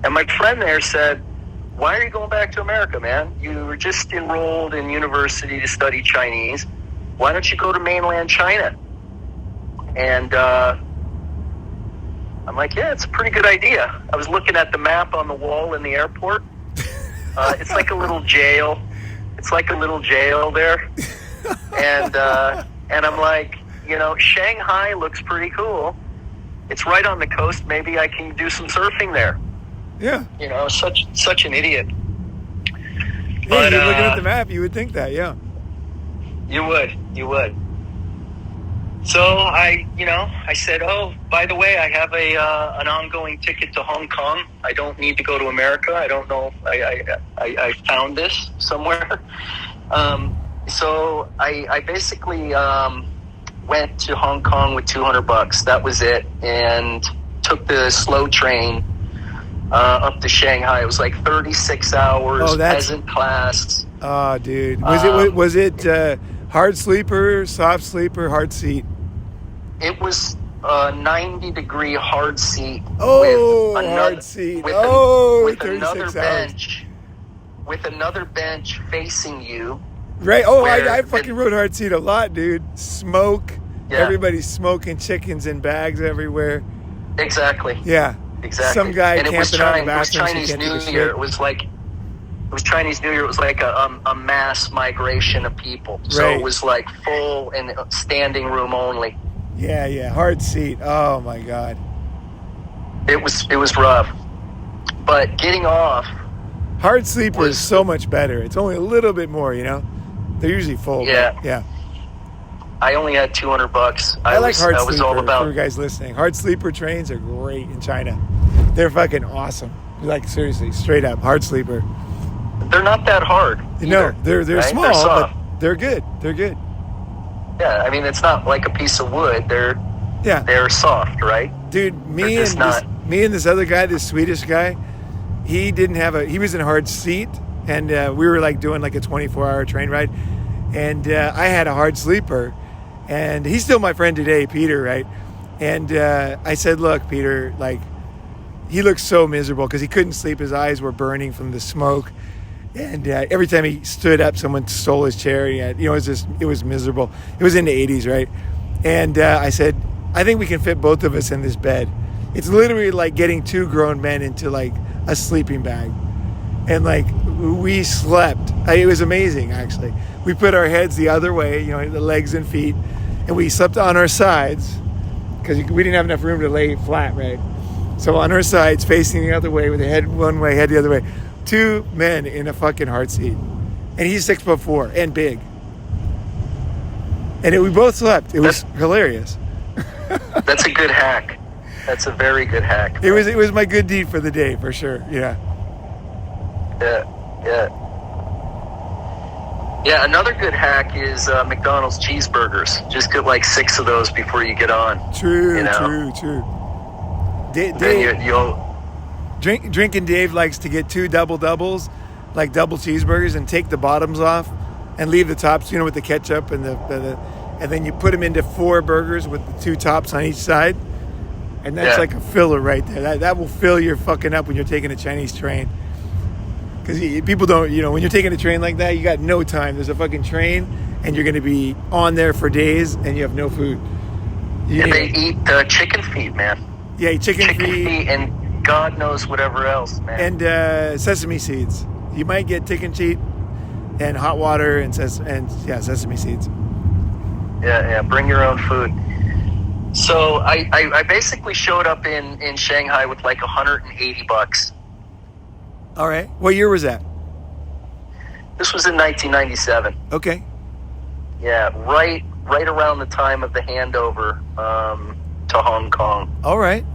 And my friend there said, "Why are you going back to America, man? You were just enrolled in university to study Chinese. Why don't you go to mainland China?" And I'm like, yeah, it's a pretty good idea. I was looking at the map on the wall in the airport. It's like a little jail. It's like a little jail there. And I'm like, you know, Shanghai looks pretty cool. It's right on the coast. Maybe I can do some surfing there. Yeah. You know, such an idiot. Yeah, But, you're looking at the map, you would think that, yeah. You would. So I said, oh, by the way, I have an ongoing ticket to Hong Kong. I don't need to go to America. I don't know. I found this somewhere. So I basically went to Hong Kong with $200. That was it, and took the slow train up to Shanghai. It was like 36 hours, peasant class. Oh, dude. Was it hard sleeper, soft sleeper, hard seat? It was a 90-degree hard seat. Oh, with another, hard seat. With, with another bench. With another bench facing you. Right. Oh, I fucking rode hard seat a lot, dude. Smoke. Yeah. Everybody's smoking chickens in bags everywhere. Exactly. Yeah. Exactly. Some guy and camping out in the bathroom. It was Chinese New Year. It was Chinese New Year. It was like a mass migration of people. So Right. it was like full and standing room only. Yeah. Hard seat. Oh my God. It was rough. But getting off. Hard sleeper is so much better. It's only a little bit more, you know? They're usually full. Yeah. Yeah. I only had $200. I like hard I sleeper. was all about For you guys listening, hard sleeper trains are great in China. They're fucking awesome. Like seriously, straight up hard sleeper. They're not that hard. No, they're right? small, They're soft. but they're good. They're good. Yeah, I mean it's not like a piece of wood. They're soft, right? Dude, me and this other guy, this Swedish guy, he was in a hard seat, and we were like doing like a 24-hour train ride, and I had a hard sleeper, and he's still my friend today, Peter, right? And I said, look, Peter, like, he looks so miserable because he couldn't sleep. His eyes were burning from the smoke. And every time he stood up, someone stole his chair. It was miserable. It was in the 80s, right? And I said, I think we can fit both of us in this bed. It's literally like getting two grown men into like a sleeping bag. And like we slept. It was amazing, actually. We put our heads the other way, you know, the legs and feet, and we slept on our sides because we didn't have enough room to lay flat, right? So on our sides, facing the other way, with the head one way, head the other way. Two men in a fucking hard seat. And he's 6'4" and big. And we both slept. It was hilarious. That's a good hack. That's a very good hack. It was my good deed for the day, for sure. Yeah. Yeah, another good hack is McDonald's cheeseburgers. Just get like 6 of those before you get on. True. Then you'll... Drinking Dave likes to get 2 doubles, like double cheeseburgers, and take the bottoms off and leave the tops, you know, with the ketchup and and then you put them into 4 burgers with the 2 tops on each side. And that's like a filler right there. That will fill your fucking up when you're taking a Chinese train. Because people don't, you know, when you're taking a train like that, you got no time. There's a fucking train, and you're going to be on there for days, and you have no food. They eat chicken feet, man. Yeah, chicken feet and God knows whatever else, man. And sesame seeds. You might get chicken feet and hot water and sesame seeds. Yeah. Bring your own food. So I basically showed up in Shanghai with like $180. All right. What year was that? This was in 1997. Okay. Yeah, right around the time of the handover to Hong Kong. All right.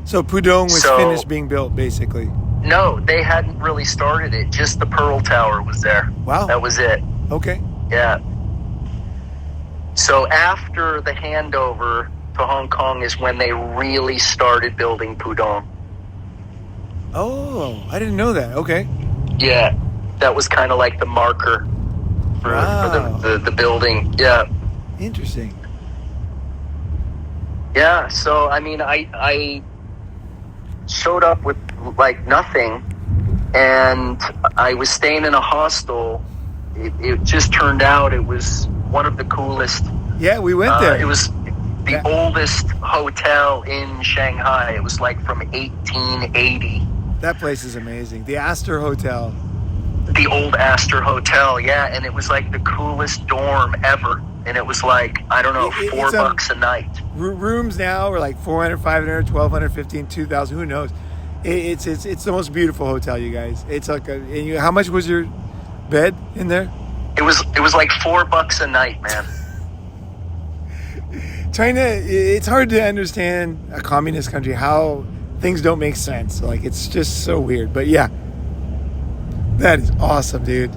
So Pudong was finished being built, basically. No, they hadn't really started it. Just the Pearl Tower was there. Wow. That was it. Okay. Yeah. So after the handover to Hong Kong is when they really started building Pudong. Oh, I didn't know that. Okay. Yeah. That was kind of like the marker for the building. Yeah. Interesting. Yeah. So, I mean, I showed up with like nothing, and I was staying in a hostel. It just turned out it was one of the coolest. Yeah, we went there. It was the oldest hotel in Shanghai. It was like from 1880. That place is amazing. The Astor Hotel. The old Astor Hotel, yeah, and it was like the coolest dorm ever. And it was like, I don't know, $4 a night. Rooms now are like 400, 500, 1,200, 15, 2,000, who knows. It's the most beautiful hotel, you guys. It's like how much was your bed in there? It was like $4 a night, man. China, it's hard to understand a communist country, how things don't make sense. Like, it's just so weird. But yeah, that is awesome, dude.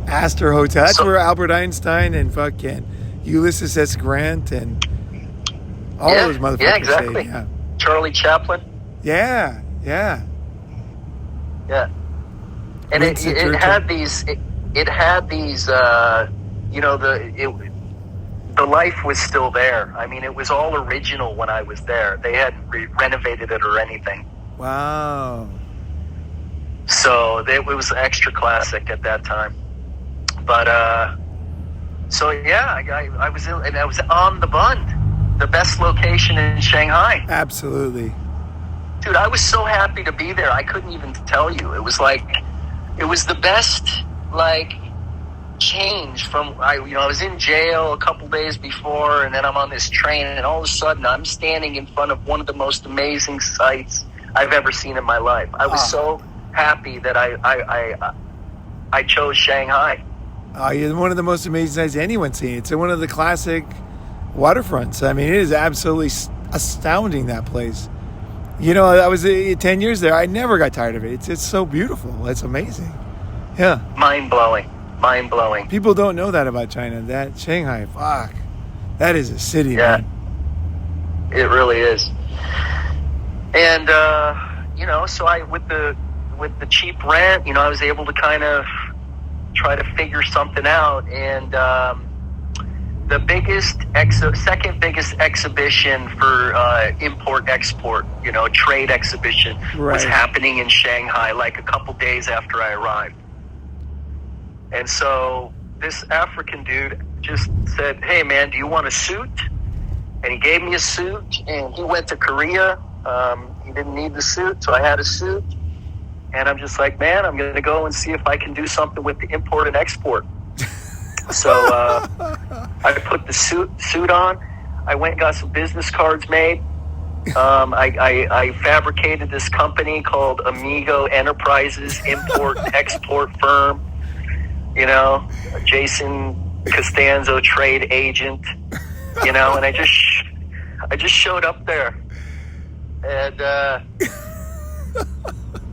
Astor Hotel. That's where Albert Einstein and fucking Ulysses S. Grant and all those motherfuckers. Yeah, exactly. Stayed. Yeah. Charlie Chaplin. Yeah. And it had these. It had these. The life was still there. I mean, it was all original when I was there. They hadn't renovated it or anything. Wow. So it was extra classic at that time. But so yeah, I was on the Bund, the best location in Shanghai. Absolutely. Dude, I was so happy to be there. I couldn't even tell you. It was the best change from I was in jail a couple days before, and then I'm on this train, and all of a sudden I'm standing in front of one of the most amazing sights I've ever seen in my life. I was so happy that I chose Shanghai. You're one of the most amazing sights anyone's seen. It's one of the classic waterfronts. I mean, it is absolutely astounding, that place. I was 10 years there. I never got tired of it. It's so beautiful. It's amazing. Yeah. Mind-blowing. People don't know that about China. That Shanghai, fuck. That is a city, man. It really is. And, so with the cheap rent, I was able to kind of try to figure something out. And the second biggest exhibition for import-export, trade exhibition was happening in Shanghai like a couple days after I arrived. And so this African dude just said, "Hey, man, do you want a suit?" And he gave me a suit, and he went to Korea. He didn't need the suit, so I had a suit. And I'm just like, man, I'm going to go and see if I can do something with the import and export. So I put the suit on. I went and got some business cards made. I fabricated this company called Amigo Enterprises, import-export firm. Jason Costanzo trade agent, and I just showed up there, and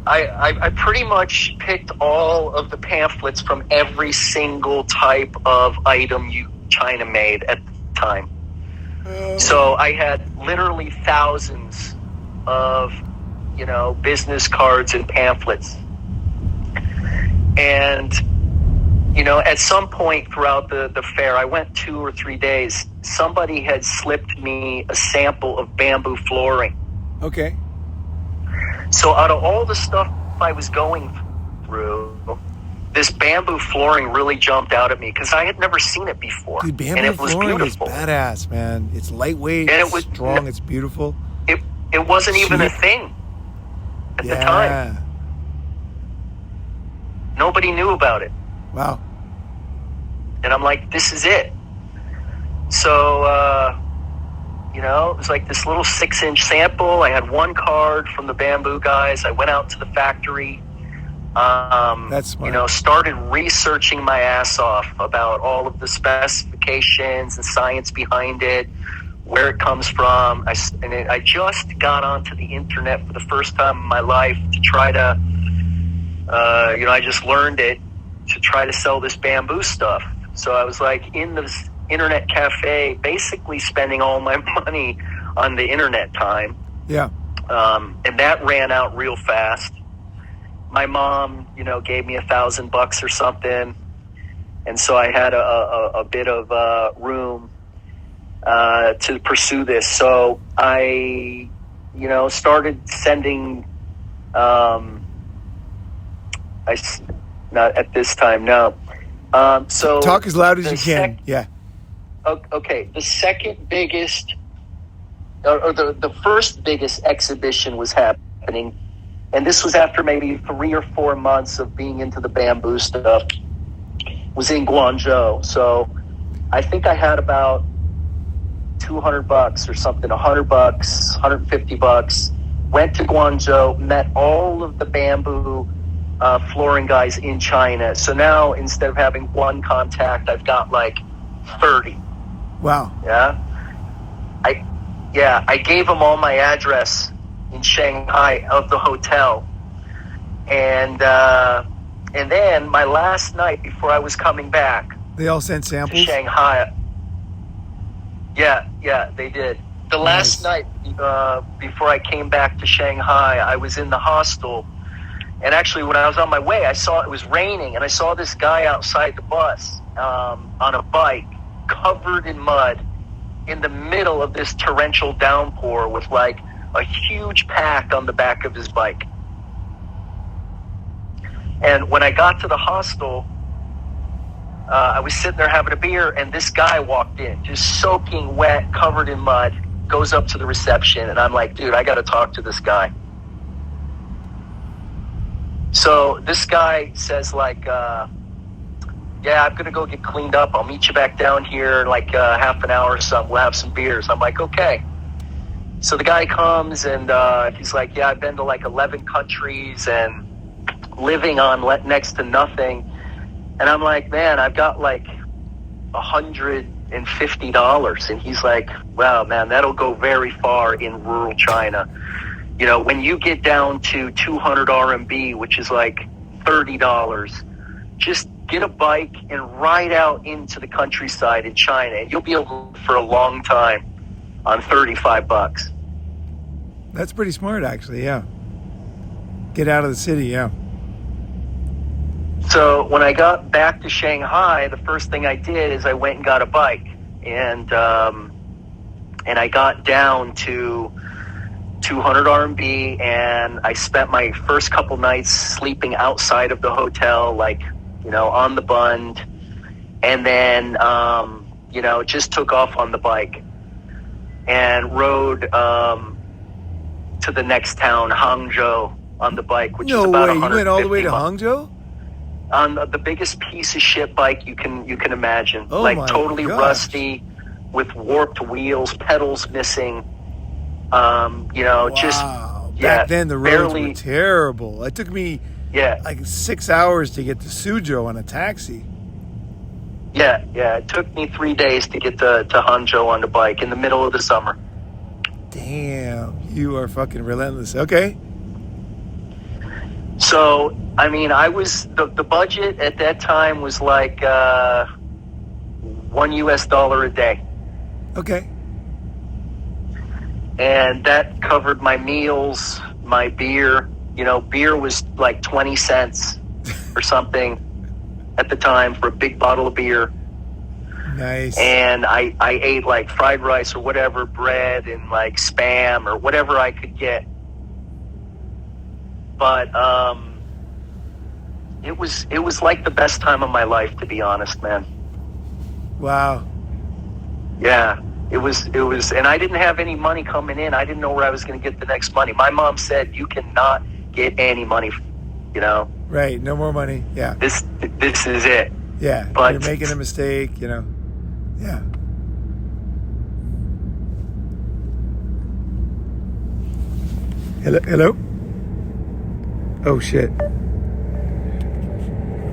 I pretty much picked all of the pamphlets from every single type of item China made at the time. So I had literally thousands of, business cards and pamphlets, and at some point throughout the fair, I went 2 or 3 days, somebody had slipped me a sample of bamboo flooring. Okay. So out of all the stuff I was going through, this bamboo flooring really jumped out at me because I had never seen it before. Dude, bamboo and it was flooring beautiful. Is badass, man. It's lightweight, and it's strong, it's beautiful. It wasn't even a thing at the time. Nobody knew about it. Wow. And I'm like, this is it. So, it was like this little 6-inch sample. I had one card from the bamboo guys. I went out to the factory. That's smart. Started researching my ass off about all of the specifications and science behind it. where it comes from. I just got onto the internet for the first time in my life to try to, I just learned it to try to sell this bamboo stuff. So I was like in this internet cafe, basically spending all my money on the internet time. Yeah. And that ran out real fast. My mom, gave me $1,000 or something. And so I had a bit of room to pursue this. So I, started sending, not at this time, no. So talk as loud as you can. Yeah. Okay. The second biggest, or the first biggest exhibition was happening. And this was after maybe 3 or 4 months of being into the bamboo stuff. Was in Guangzhou. So I think I had about $200 or something, $100, $150. Went to Guangzhou, met all of the bamboo flooring guys in China. So now instead of having one contact, I've got like 30. Wow. Yeah. I gave them all my address in Shanghai of the hotel. And then my last night before I was coming back. They all sent To samples? Shanghai. Yeah, they did. The last night before I came back to Shanghai, I was in the hostel. And actually, when I was on my way, I saw it was raining. And I saw this guy outside the bus on a bike, covered in mud, in the middle of this torrential downpour with like a huge pack on the back of his bike. And when I got to the hostel, I was sitting there having a beer, and this guy walked in, just soaking wet, covered in mud, goes up to the reception, and I'm like, dude, I got to talk to this guy. So this guy says like, yeah, I'm going to go get cleaned up. I'll meet you back down here in like half an hour or something. We'll have some beers. I'm like, okay. So the guy comes, and he's like, yeah, I've been to like 11 countries and living on next to nothing. And I'm like, man, I've got like $150. And he's like, wow, man, that'll go very far in rural China. When you get down to 200 RMB, which is like $30, just get a bike and ride out into the countryside in China, and you'll be able to live for a long time on $35. That's pretty smart, actually, yeah. Get out of the city, yeah. So when I got back to Shanghai, the first thing I did is I went and got a bike, and I got down to 200 RMB, and I spent my first couple nights sleeping outside of the hotel, like, on the bund, and then, just took off on the bike and rode to the next town, Hangzhou, on the bike, which is about 150 miles. You went all the way to miles. Hangzhou? On the biggest piece of shit bike you can imagine. Oh, like my totally gosh. Rusty, with warped wheels, pedals missing. Wow. Just Back then the roads barely, were terrible. It took me like 6 hours to get to Suzhou on a taxi. Yeah. It took me 3 days to get to Hangzhou on the bike in the middle of the summer. Damn, you are fucking relentless. Okay. So, I mean, the budget at that time was like $1 a day. Okay. And that covered my meals, my beer. Beer was like 20 cents or something at the time for a big bottle of beer. Nice. And I ate like fried rice or whatever, bread and like Spam or whatever I could get. But it was like the best time of my life, to be honest, man. Wow. Yeah. It was, and I didn't have any money coming in. I didn't know where I was going to get the next money. My mom said, you cannot get any money, Right, no more money, yeah. This is it. Yeah, But you're making a mistake, Yeah. Hello? Oh, shit.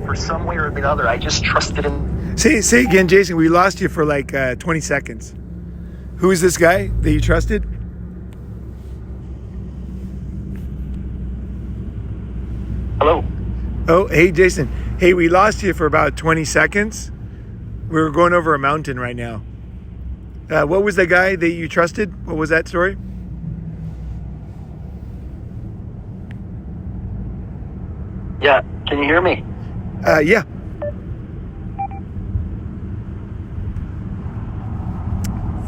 For some way or another, I just trusted him. Say again, Jason. We lost you for like 20 seconds. Who is this guy that you trusted? Hello. Oh, hey, Jason. Hey, we lost you for about 20 seconds. We were going over a mountain right now. What was the guy that you trusted? What was that story? Yeah. Can you hear me? Yeah.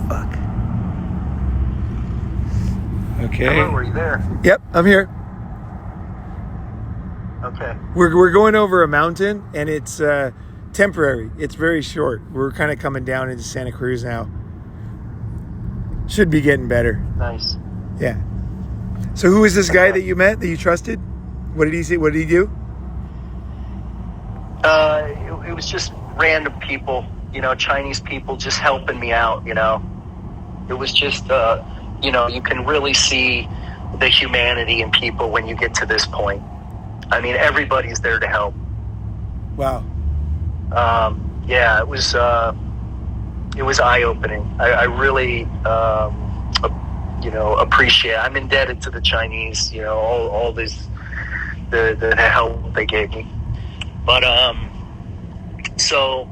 Fuck. Okay. Hello, are you there? Yep, I'm here. Okay. We're going over a mountain, and it's temporary. It's very short. We're kind of coming down into Santa Cruz now. Should be getting better. Nice. Yeah. So who is this guy that you met, that you trusted? What did he say? What did he do? It was just random people, Chinese people just helping me out, It was just, you can really see the humanity in people when you get to this point. I mean, everybody's there to help. Wow. Yeah, it was eye-opening. I really, appreciate. I'm indebted to the Chinese. All this, the help they gave me. But so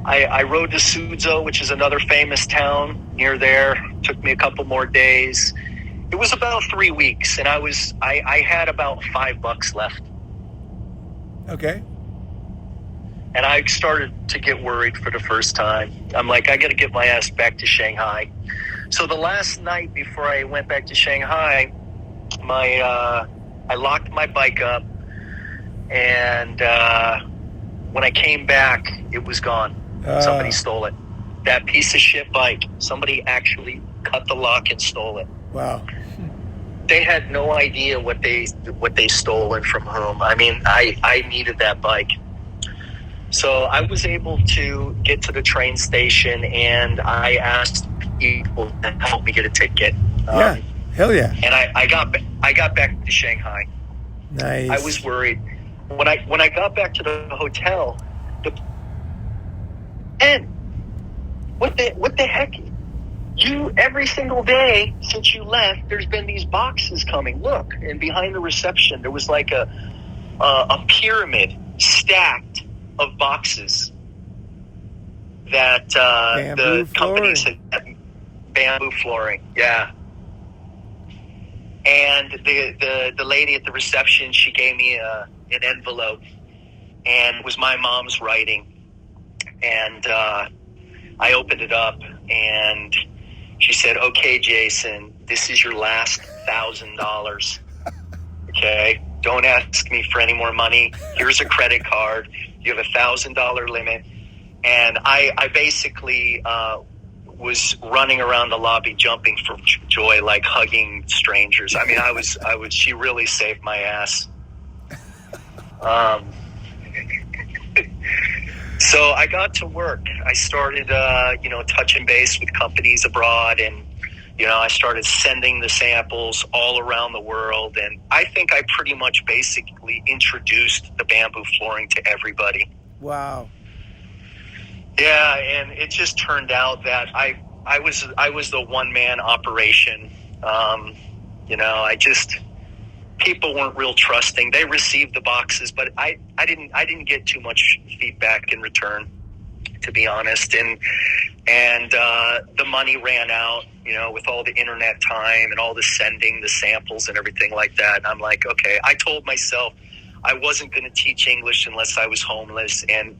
I rode to Suzhou, which is another famous town near there. Took me a couple more days. It was about 3 weeks, and I had about $5 left. Okay. And I started to get worried for the first time. I'm like, I got to get my ass back to Shanghai. So the last night before I went back to Shanghai, I locked my bike up, and when I came back, it was gone. Somebody stole it. That piece of shit bike, somebody actually cut the lock and stole it. Wow. They had no idea what they stole and from whom. I mean, I needed that bike. So I was able to get to the train station, and I asked people to help me get a ticket. Yeah. Hell yeah. And I got back to Shanghai. Nice. I was worried. When I got back to the hotel, what the heck? You, every single day since you left, there's been these boxes coming. Look, and behind the reception, there was like a pyramid stacked of boxes that the company said bamboo flooring. Yeah. And the lady at the reception, she gave me an envelope, and it was my mom's writing. And I opened it up, and she said, "Okay, Jason, this is your last $1,000. Okay, don't ask me for any more money. Here's a credit card. You have $1,000 limit." And I basically was running around the lobby, jumping for joy, like hugging strangers. I mean, I was. She really saved my ass. So I got to work. I started, touching base with companies abroad, and, I started sending the samples all around the world. And I think I pretty much basically introduced the bamboo flooring to everybody. Wow. Yeah, and it just turned out that I was the one-man operation. People weren't real trusting. They received the boxes, but I didn't get too much feedback in return, to be honest. And the money ran out, with all the internet time and all the sending the samples and everything like that. And I'm like, okay, I told myself I wasn't going to teach English unless I was homeless, and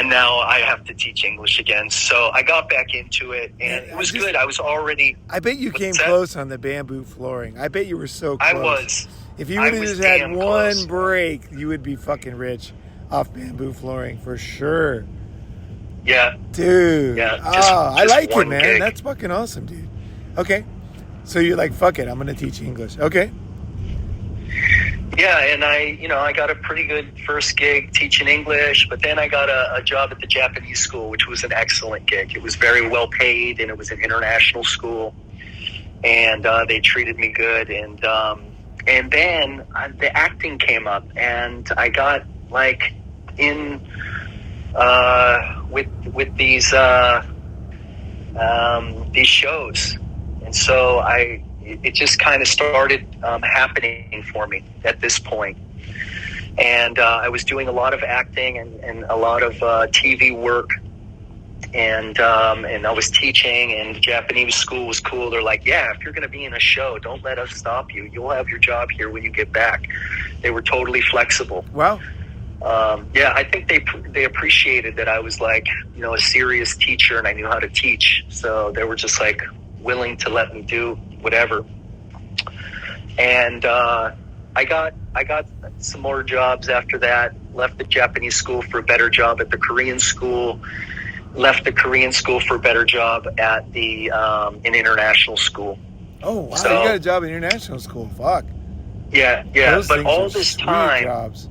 now I have to teach English again. So I got back into it, and it was good. I was already... I bet you came close on the bamboo flooring. I bet you were so close. I was. If you would have just had one close. break, you would be fucking rich off bamboo flooring for sure. Yeah. Dude. Yeah. I like it, man. Gig. That's fucking awesome, dude. Okay. So you're like, fuck it, I'm going to teach English. Okay. Yeah, and I got a pretty good first gig teaching English, but then I got a job at the Japanese school, which was an excellent gig. It was very well paid, and it was an international school, and they treated me good. And then the acting came up, and I got in with these these shows. And so it just kind of started happening for me at this point. And I was doing a lot of acting and a lot of TV work. And I was teaching, and the Japanese school was cool. They're like, yeah, if you're going to be in a show, don't let us stop you. You'll have your job here when you get back. They were totally flexible. Wow. Yeah, I think they appreciated that I was like, you know, a serious teacher and I knew how to teach. So they were just like willing to let me do whatever. And I got some more jobs after that. Left the Japanese school for a better job at the Korean school. Left the Korean school for a better job at the an international school. Oh wow! So, you got a job at international school. Fuck. Yeah. Those But things all are this sweet time, jobs.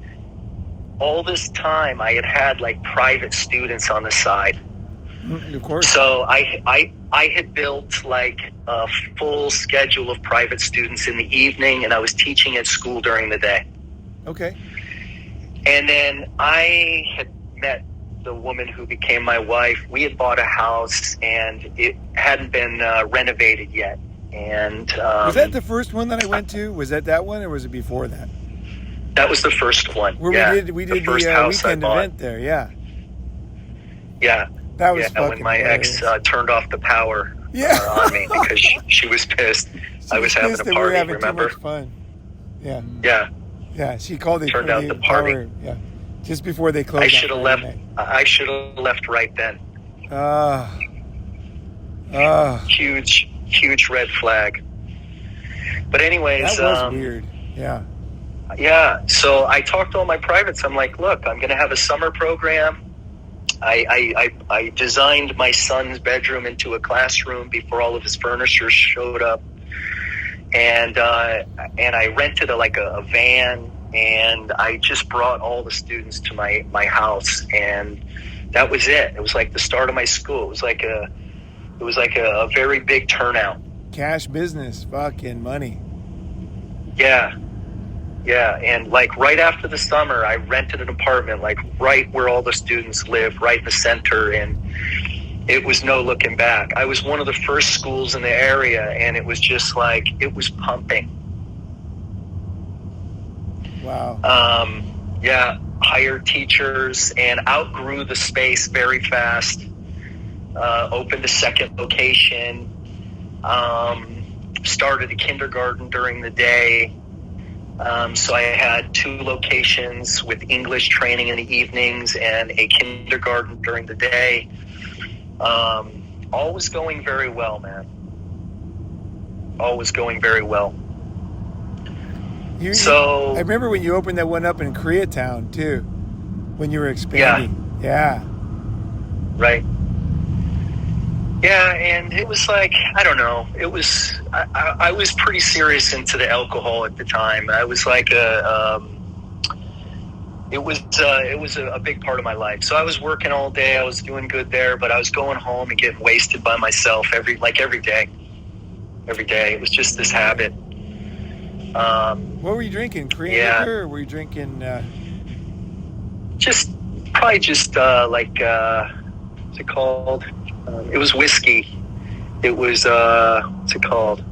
I had like private students on the side. Of course. So I had built like a full schedule of private students in the evening, and I was teaching at school during the day. Okay. And then I had met the woman who became my wife. We had bought a house, and it hadn't been renovated yet. And was that the first one that I went to? Was that one, or was it before that? That was the first one. Where we did the first house weekend I bought. event there. Yeah. Yeah. That was yeah, fucking when my hilarious. ex turned off the power Yeah. on me because she was pissed. I was having a pissed that we party, were having remember? Too much fun. Yeah. Yeah. Yeah. She called it Turned out the party. power. Yeah. Just before they closed. I should have left. Night. I should have left right then. Huge red flag. But anyways, that was weird. Yeah. Yeah. So I talked to all my privates. I'm like, look, I'm going to have a summer program. I designed my son's bedroom into a classroom before all of his furniture showed up, and I rented a van, and I just brought all the students to my house, and that was it. It was like the start of my school. It was like a very big turnout. Cash business, fucking money. Yeah. Yeah, and like right after the summer, I rented an apartment like right where all the students live, right in the center, and it was no looking back. I was one of the first schools in the area, and it was just like, it was pumping. Wow. Yeah, hired teachers and outgrew the space very fast. Opened a second location. Started a kindergarten during the day. So I had 2 locations with English training in the evenings and a kindergarten during the day. All was going very well, man. All was going very well. I remember when you opened that one up in Koreatown too, when you were expanding. Yeah. Right. Yeah, and it was like, I don't know. It was I was pretty serious into the alcohol at the time. I was like it was a big part of my life. So I was working all day. I was doing good there, but I was going home and getting wasted by myself every day. Every day. It was just this habit. What were you drinking? Korean liquor, or were you drinking? Just like what's it called? It was whiskey. It was what's it called?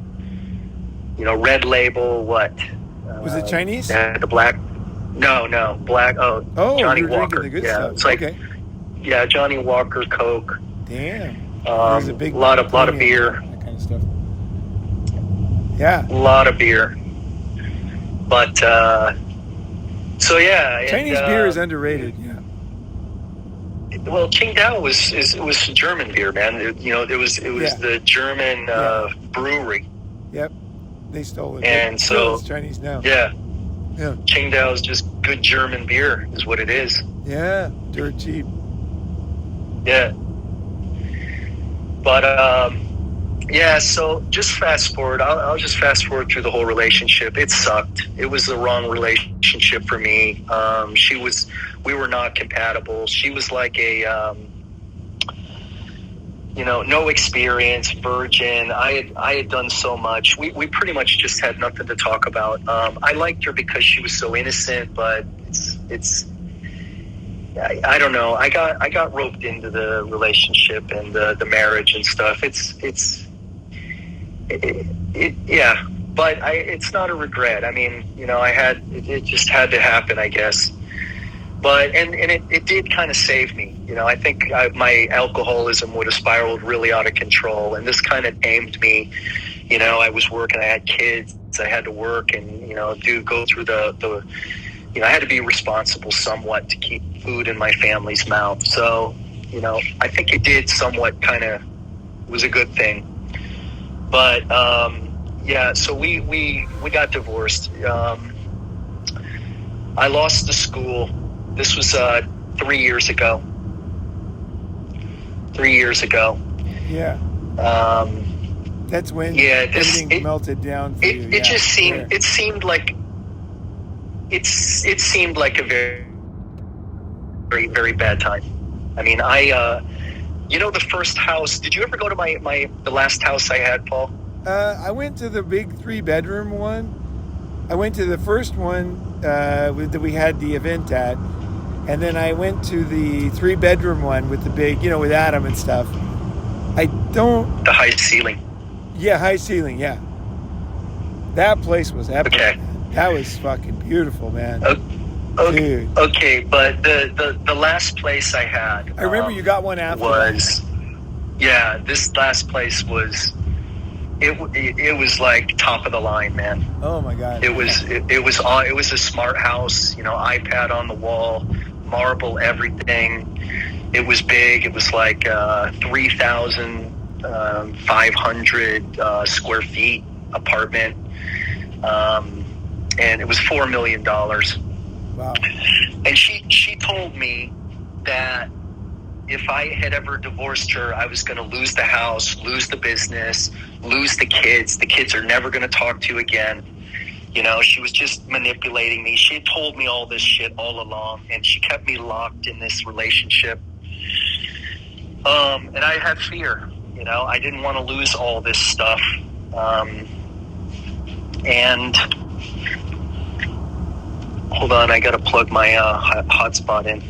You know, Red Label. What? Was it Chinese? The black. No, black. Oh, Johnny you were Walker. drinking the good Yeah, stuff. it's like Okay. Yeah, Johnny Walker, Coke. Damn. A lot of beer. That kind of stuff. Yeah. A lot of beer. But so yeah. Chinese beer is underrated. Yeah. Well, Qingdao was German beer, man. It was the German brewery. Yep. They stole it. And so it's Chinese now. Yeah. Yeah. Qingdao is just good German beer, is what it is. Yeah. Dirt cheap. Yeah. But yeah. So just fast forward. I'll just fast forward through the whole relationship. It sucked. It was the wrong relationship for me. We were not compatible. She was like a, no experience, virgin. I had done so much. We pretty much just had nothing to talk about. I liked her because she was so innocent, but I don't know. I got roped into the relationship and the marriage and stuff. Yeah, but it's not a regret. I mean, you know, it just had to happen, I guess. But and it did kind of save me. You know, I think my alcoholism would have spiraled really out of control, and this kind of tamed me. You know, I was working, I had kids, I had to work, and you know, go through the you know, I had to be responsible somewhat to keep food in my family's mouth. So, you know, I think it did somewhat was a good thing. But yeah, so we got divorced. I lost the school. This was 3 years ago. 3 years ago. Yeah. That's when everything melted down for you. It just seemed. It seemed like. It seemed like a very, very, very bad time. I mean, you know, the first house. Did you ever go to the last house I had, Paul? I went to the big 3-bedroom one. I went to the first one that we had the event at, and then I went to the 3-bedroom one with the big, you know, with Adam and stuff. The high ceiling. Yeah, high ceiling. Yeah, that place was epic. Okay. That was fucking beautiful, man. Okay, okay, but the last place I had, I remember you got one after. Yeah, this last place was. It was like top of the line, man. Oh my God! It was a smart house, you know, iPad on the wall, marble everything. It was big. It was like 3,500 square feet apartment, and it was $4 million. Wow! And she told me that if I had ever divorced her, I was going to lose the house, lose the business, lose the kids. The kids are never going to talk to you again. You know, she was just manipulating me. She had told me all this shit all along, and she kept me locked in this relationship. And I had fear. You know, I didn't want to lose all this stuff. And hold on, I got to plug my hotspot in.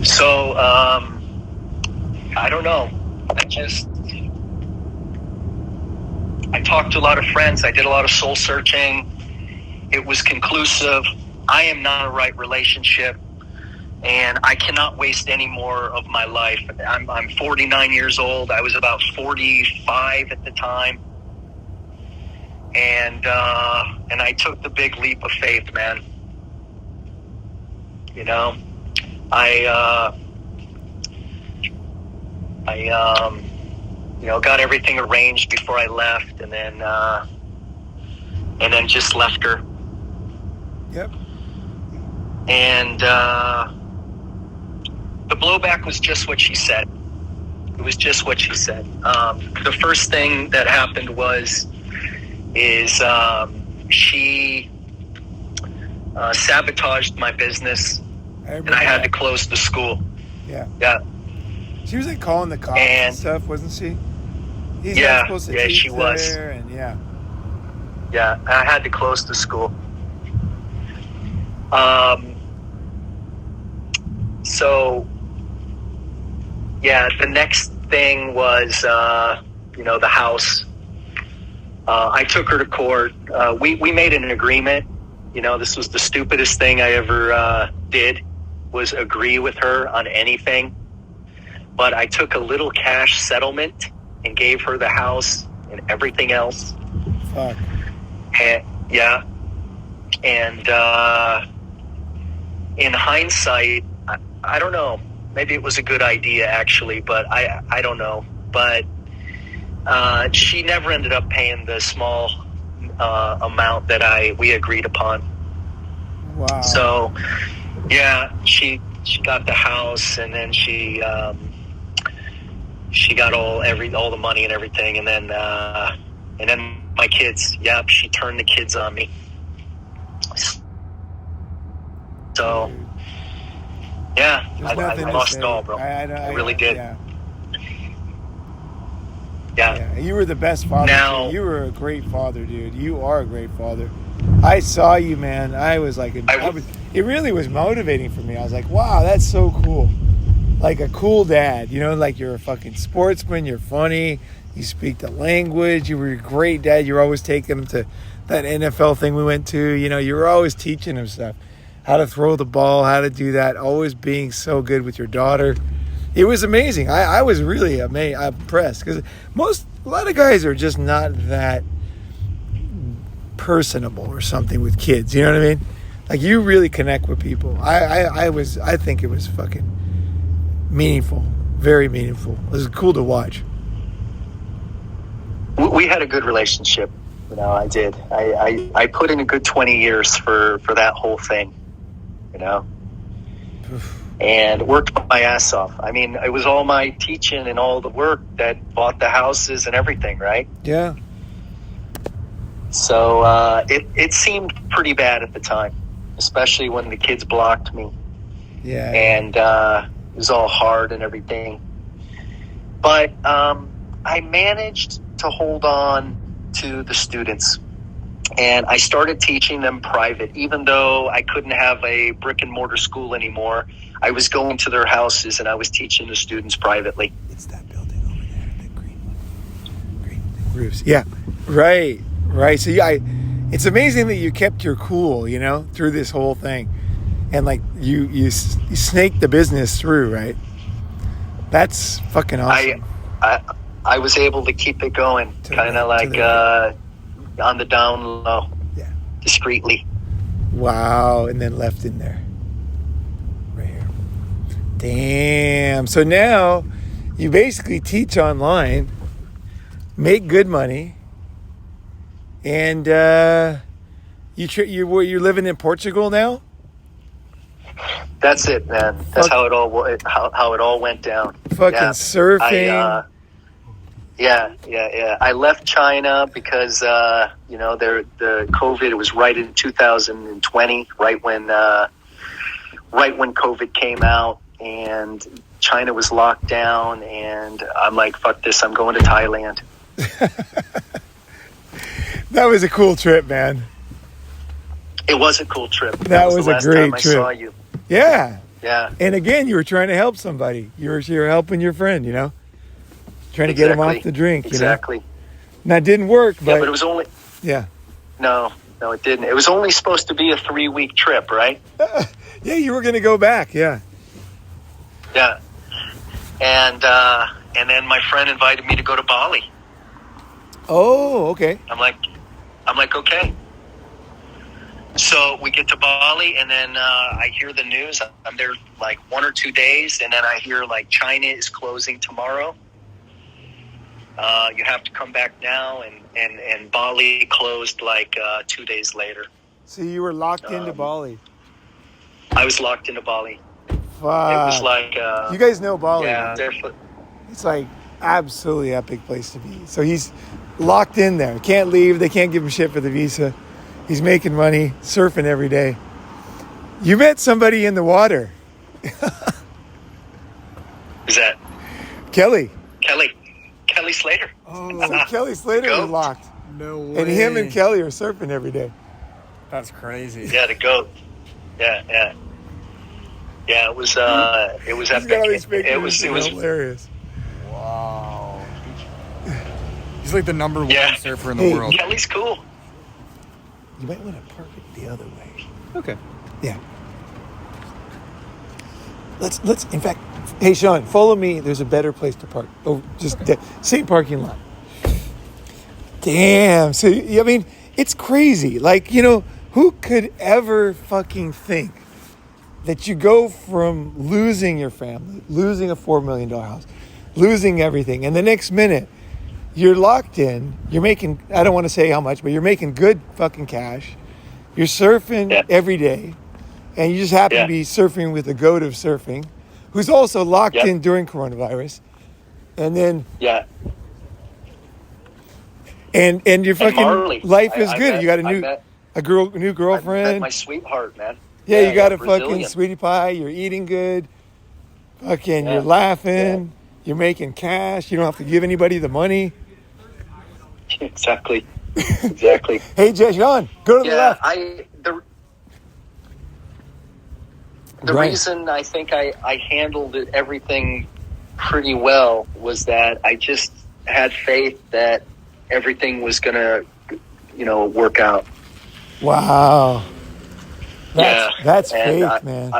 So, I don't know. I talked to a lot of friends. I did a lot of soul searching. It was conclusive. I am not a right relationship, and I cannot waste any more of my life. I'm 49 years old. I was about 45 at the time. And I took the big leap of faith, man. You know? I you know, got everything arranged before I left, and then just left her. Yep. And the blowback was just what she said. It was just what she said. The first thing that happened is she sabotaged my business. And I had to close the school. Yeah. Yeah. She was like calling the cops and stuff, wasn't she? He's not supposed to teach she was. there, and yeah. Yeah, I had to close the school. So, yeah, the next thing was, you know, the house. I took her to court. We made an agreement. You know, this was the stupidest thing I ever did, was agree with her on anything. But I took a little cash settlement and gave her the house and everything else. Fuck. And, yeah. And in hindsight, I don't know. Maybe it was a good idea, actually, but I don't know. But she never ended up paying the small amount that we agreed upon. Wow. So, yeah, she got the house, and then she got all the money and everything, and then my kids. Yep, she turned the kids on me. So, yeah, I lost it all, bro. I really did. Yeah. Yeah, you were the best father. Now- too. You were a great father, dude. You are a great father. I saw you, man. I was like, it really was motivating for me. I was like, wow, that's so cool. Like a cool dad, you know, like you're a fucking sportsman. You're funny. You speak the language. You were a great dad. You were always taking him to that NFL thing we went to. You know, you were always teaching him stuff, how to throw the ball, how to do that. Always being so good with your daughter. It was amazing. I was really impressed because a lot of guys are just not that personable or something with kids. You know what I mean? Like you really connect with people. I think it was fucking meaningful, very meaningful. It was cool to watch. We had a good relationship. You know, I did. I put in a good 20 years for that whole thing. You know. And worked my ass off. I mean, it was all my teaching and all the work that bought the houses and everything, right? Yeah. So it seemed pretty bad at the time, especially when the kids blocked me. Yeah. And it was all hard and everything. But I managed to hold on to the students. And I started teaching them private, even though I couldn't have a brick and mortar school anymore. I was going to their houses and I was teaching the students privately. It's that building over there, the green one. Green roofs. Yeah. Right. So yeah, it's amazing that you kept your cool, you know, through this whole thing. And like you snaked the business through, right? That's fucking awesome. I was able to keep it going, kind of like on the down low, discreetly. Wow, and then left in there. Right here. Damn. So now you basically teach online, make good money, and you're living in Portugal now? That's it, man. That's how it all went down. Fucking surfing. Yeah. I left China because the COVID. It was right in 2020, right when COVID came out, and China was locked down. And I'm like, fuck this! I'm going to Thailand. That was a cool trip, man. It was a cool trip. That was the a last great time trip. I saw you. Yeah. Yeah. And again, you were trying to help somebody. You were helping your friend, you know, trying to get him off the drink. Exactly. You know? Now, it didn't work, but it was only. Yeah. No, it didn't. It was only supposed to be a 3-week trip, right? Yeah, you were going to go back. Yeah. Yeah. And then my friend invited me to go to Bali. Oh, okay. I'm like, okay. So we get to Bali, and then I hear the news. I'm there like 1 or 2 days, and then I hear like China is closing tomorrow. You have to come back now, and Bali closed like 2 days later. So you were locked into Bali. I was locked into Bali. Fuck. It was like you guys know Bali. Yeah, it's like absolutely epic place to be. So he's locked in there. Can't leave. They can't give him shit for the visa. He's making money, surfing every day. You met somebody in the water. Is that Kelly Slater? Oh, so Kelly Slater was locked. No way. And him and Kelly are surfing every day. That's crazy. Yeah, the goat. Yeah. Yeah, it was epic. It was hilarious. Wow. He's like the number one surfer in the Hey, world. Kelly's cool. You might want to park it the other way. Okay. Yeah. Let's in fact, hey Shawn, follow me. There's a better place to park. Oh, just same parking lot. Damn. So I mean, it's crazy. Like, you know, who could ever fucking think that you go from losing your family, losing a $4 million house, losing everything, and the next minute you're locked in, you're making, I don't want to say how much, but you're making good fucking cash. You're surfing every day, and you just happen to be surfing with the goat of surfing, who's also locked in during coronavirus. And then... Yeah. And your fucking Marley, life is good. You got a new girlfriend. I met my sweetheart, man. Yeah, you got a Brazilian. fucking sweetie pie. You're eating good. Fucking, you're laughing. You're making cash. You don't have to give anybody the money. Exactly. Exactly. Hey, Shawn, go to the Yeah, left. The Right. reason I think I handled everything pretty well was that I just had faith that everything was going to, work out. Wow. That's And faith, man.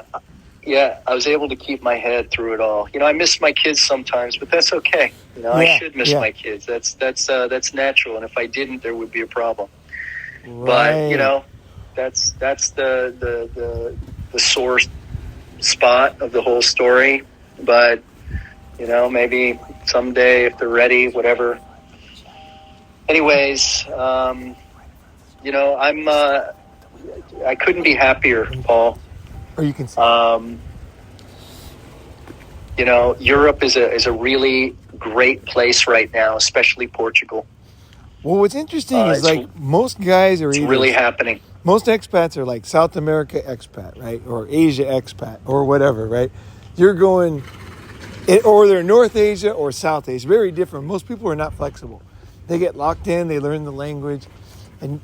I was able to keep my head through it all. I miss my kids sometimes, but that's okay. I should miss my kids. That's natural. And if I didn't, there would be a problem. Right. But that's the sore spot of the whole story. But maybe someday if they're ready, whatever. Anyways, I couldn't be happier, Paul. Or you can see. Europe is a really great place right now, especially Portugal. Well, what's interesting is like most guys are either, really happening. Most expats are like South America expat, right? Or Asia expat or whatever, right? You're going, or they're North Asia or South Asia. Very different. Most people are not flexible. They get locked in, they learn the language. And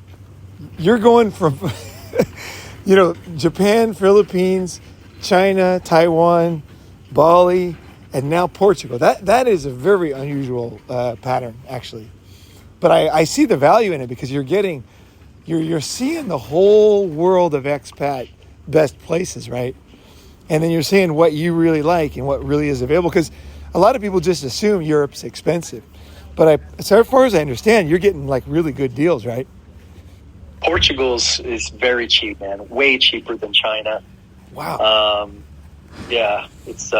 you're going from, Japan, Philippines, China, Taiwan, Bali, and now Portugal. That is a very unusual pattern, actually. But I see the value in it because you're seeing the whole world of expat best places, right? And then you're seeing what you really like and what really is available. Because a lot of people just assume Europe's expensive. But so far as I understand, you're getting like really good deals, right? Portugal's is very cheap, man. Way cheaper than China. Wow. It's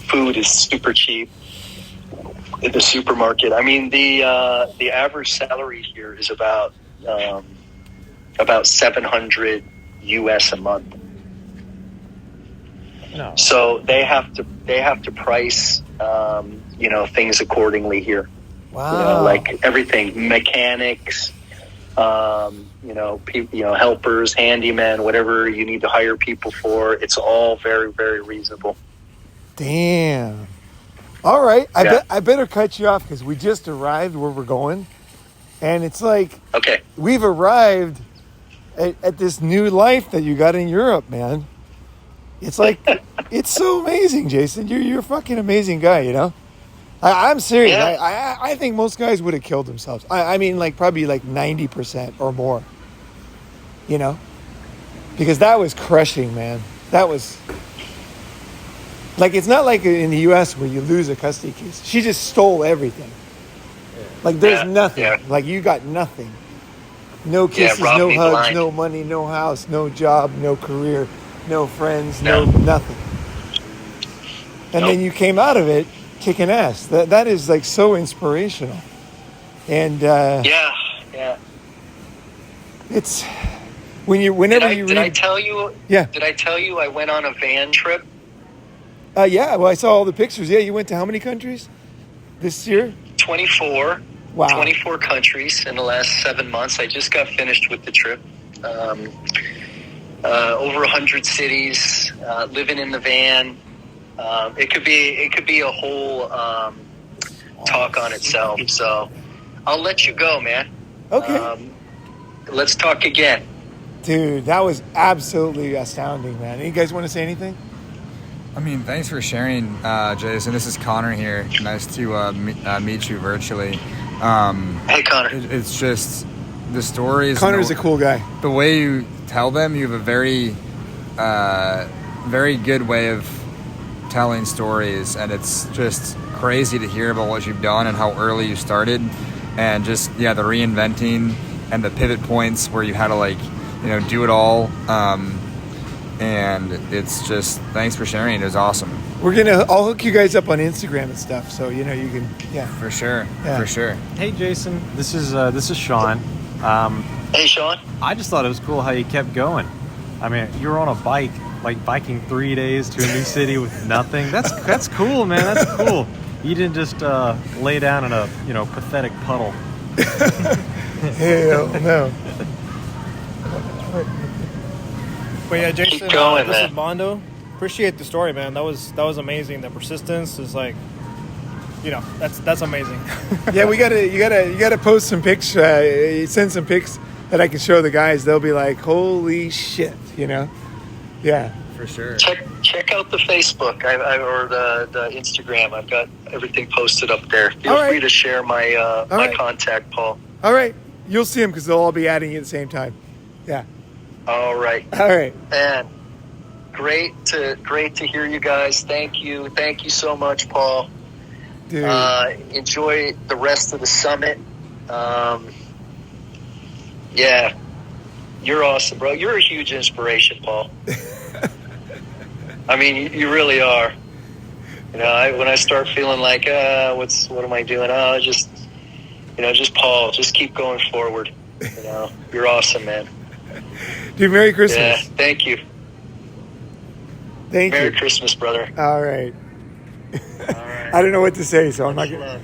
food is super cheap in the supermarket. I mean, the average salary here is about $700 US a month. No. So they have to price things accordingly here. Wow. Like everything, mechanics, helpers, handyman, whatever you need to hire people for. It's all very, very reasonable. Damn. All right. I better cut you off because we just arrived where we're going. And it's like, okay, we've arrived at this new life that you got in Europe, man. It's like, it's so amazing, Jason. You're a fucking amazing guy, I'm serious. Yeah. I think most guys would have killed themselves. I mean, like probably like 90% or more, because that was crushing, man. That was like, it's not like in the U.S. where you lose a custody case. She just stole everything. Like there's nothing. Yeah. Like you got nothing. No kisses, no hugs, blind. no money, no house, no job, no career, no friends, no nothing. And then you came out of it kicking ass. That is like so inspirational. And it's whenever you read. Did I tell you? Yeah. Did I tell you I went on a van trip? Well, I saw all the pictures. Yeah, you went to how many countries this year? 24. Wow. 24 countries in the last 7 months. I just got finished with the trip. Over 100 cities. Living in the van. It could be a whole talk on itself. So I'll let you go, man. Okay. Let's talk again. Dude, that was absolutely astounding, man. You guys want to say anything? I mean, thanks for sharing, Jason. This is Connor here. Nice to meet you virtually. Hey, Connor. It's just the stories. Connor's a cool guy. The way you tell them, you have a very, very good way of telling stories, and it's just crazy to hear about what you've done and how early you started, and just the reinventing and the pivot points where you had to do it all. And it's just, thanks for sharing. It was awesome. I'll hook you guys up on Instagram and stuff, so you can. Yeah, for sure. Yeah. For sure. Hey, Jason. This is Shawn. Hey, Shawn. I just thought it was cool how you kept going. I mean, you were on a bike, like biking 3 days to a new city with nothing. That's cool, man. That's cool. You didn't just lay down in a pathetic puddle. Hell no. But yeah, Jason, Keep going, this man. is Mondo. Appreciate the story, man. That was amazing. The persistence is like, that's amazing. Yeah, you gotta post some pics. Send some pics that I can show the guys. They'll be like, "Holy shit!" Yeah. For sure. Check out the Facebook or the Instagram. I've got everything posted up there. Feel All right. free to share my right. contact, Paul. All right, you'll see them because they'll all be adding you at the same time. Yeah. All right. All right. Man, great to hear you guys. Thank you so much, Paul. Dude. Enjoy the rest of the summit. Yeah, you're awesome, bro. You're a huge inspiration, Paul. I mean, you really are. When I start feeling like, what am I doing? Just Paul, just keep going forward. You're awesome, man. Dude, Merry Christmas. Yeah, thank you. Thank you. Merry Christmas, brother. All right. All right. I don't know what to say, so I'm not Much gonna. love.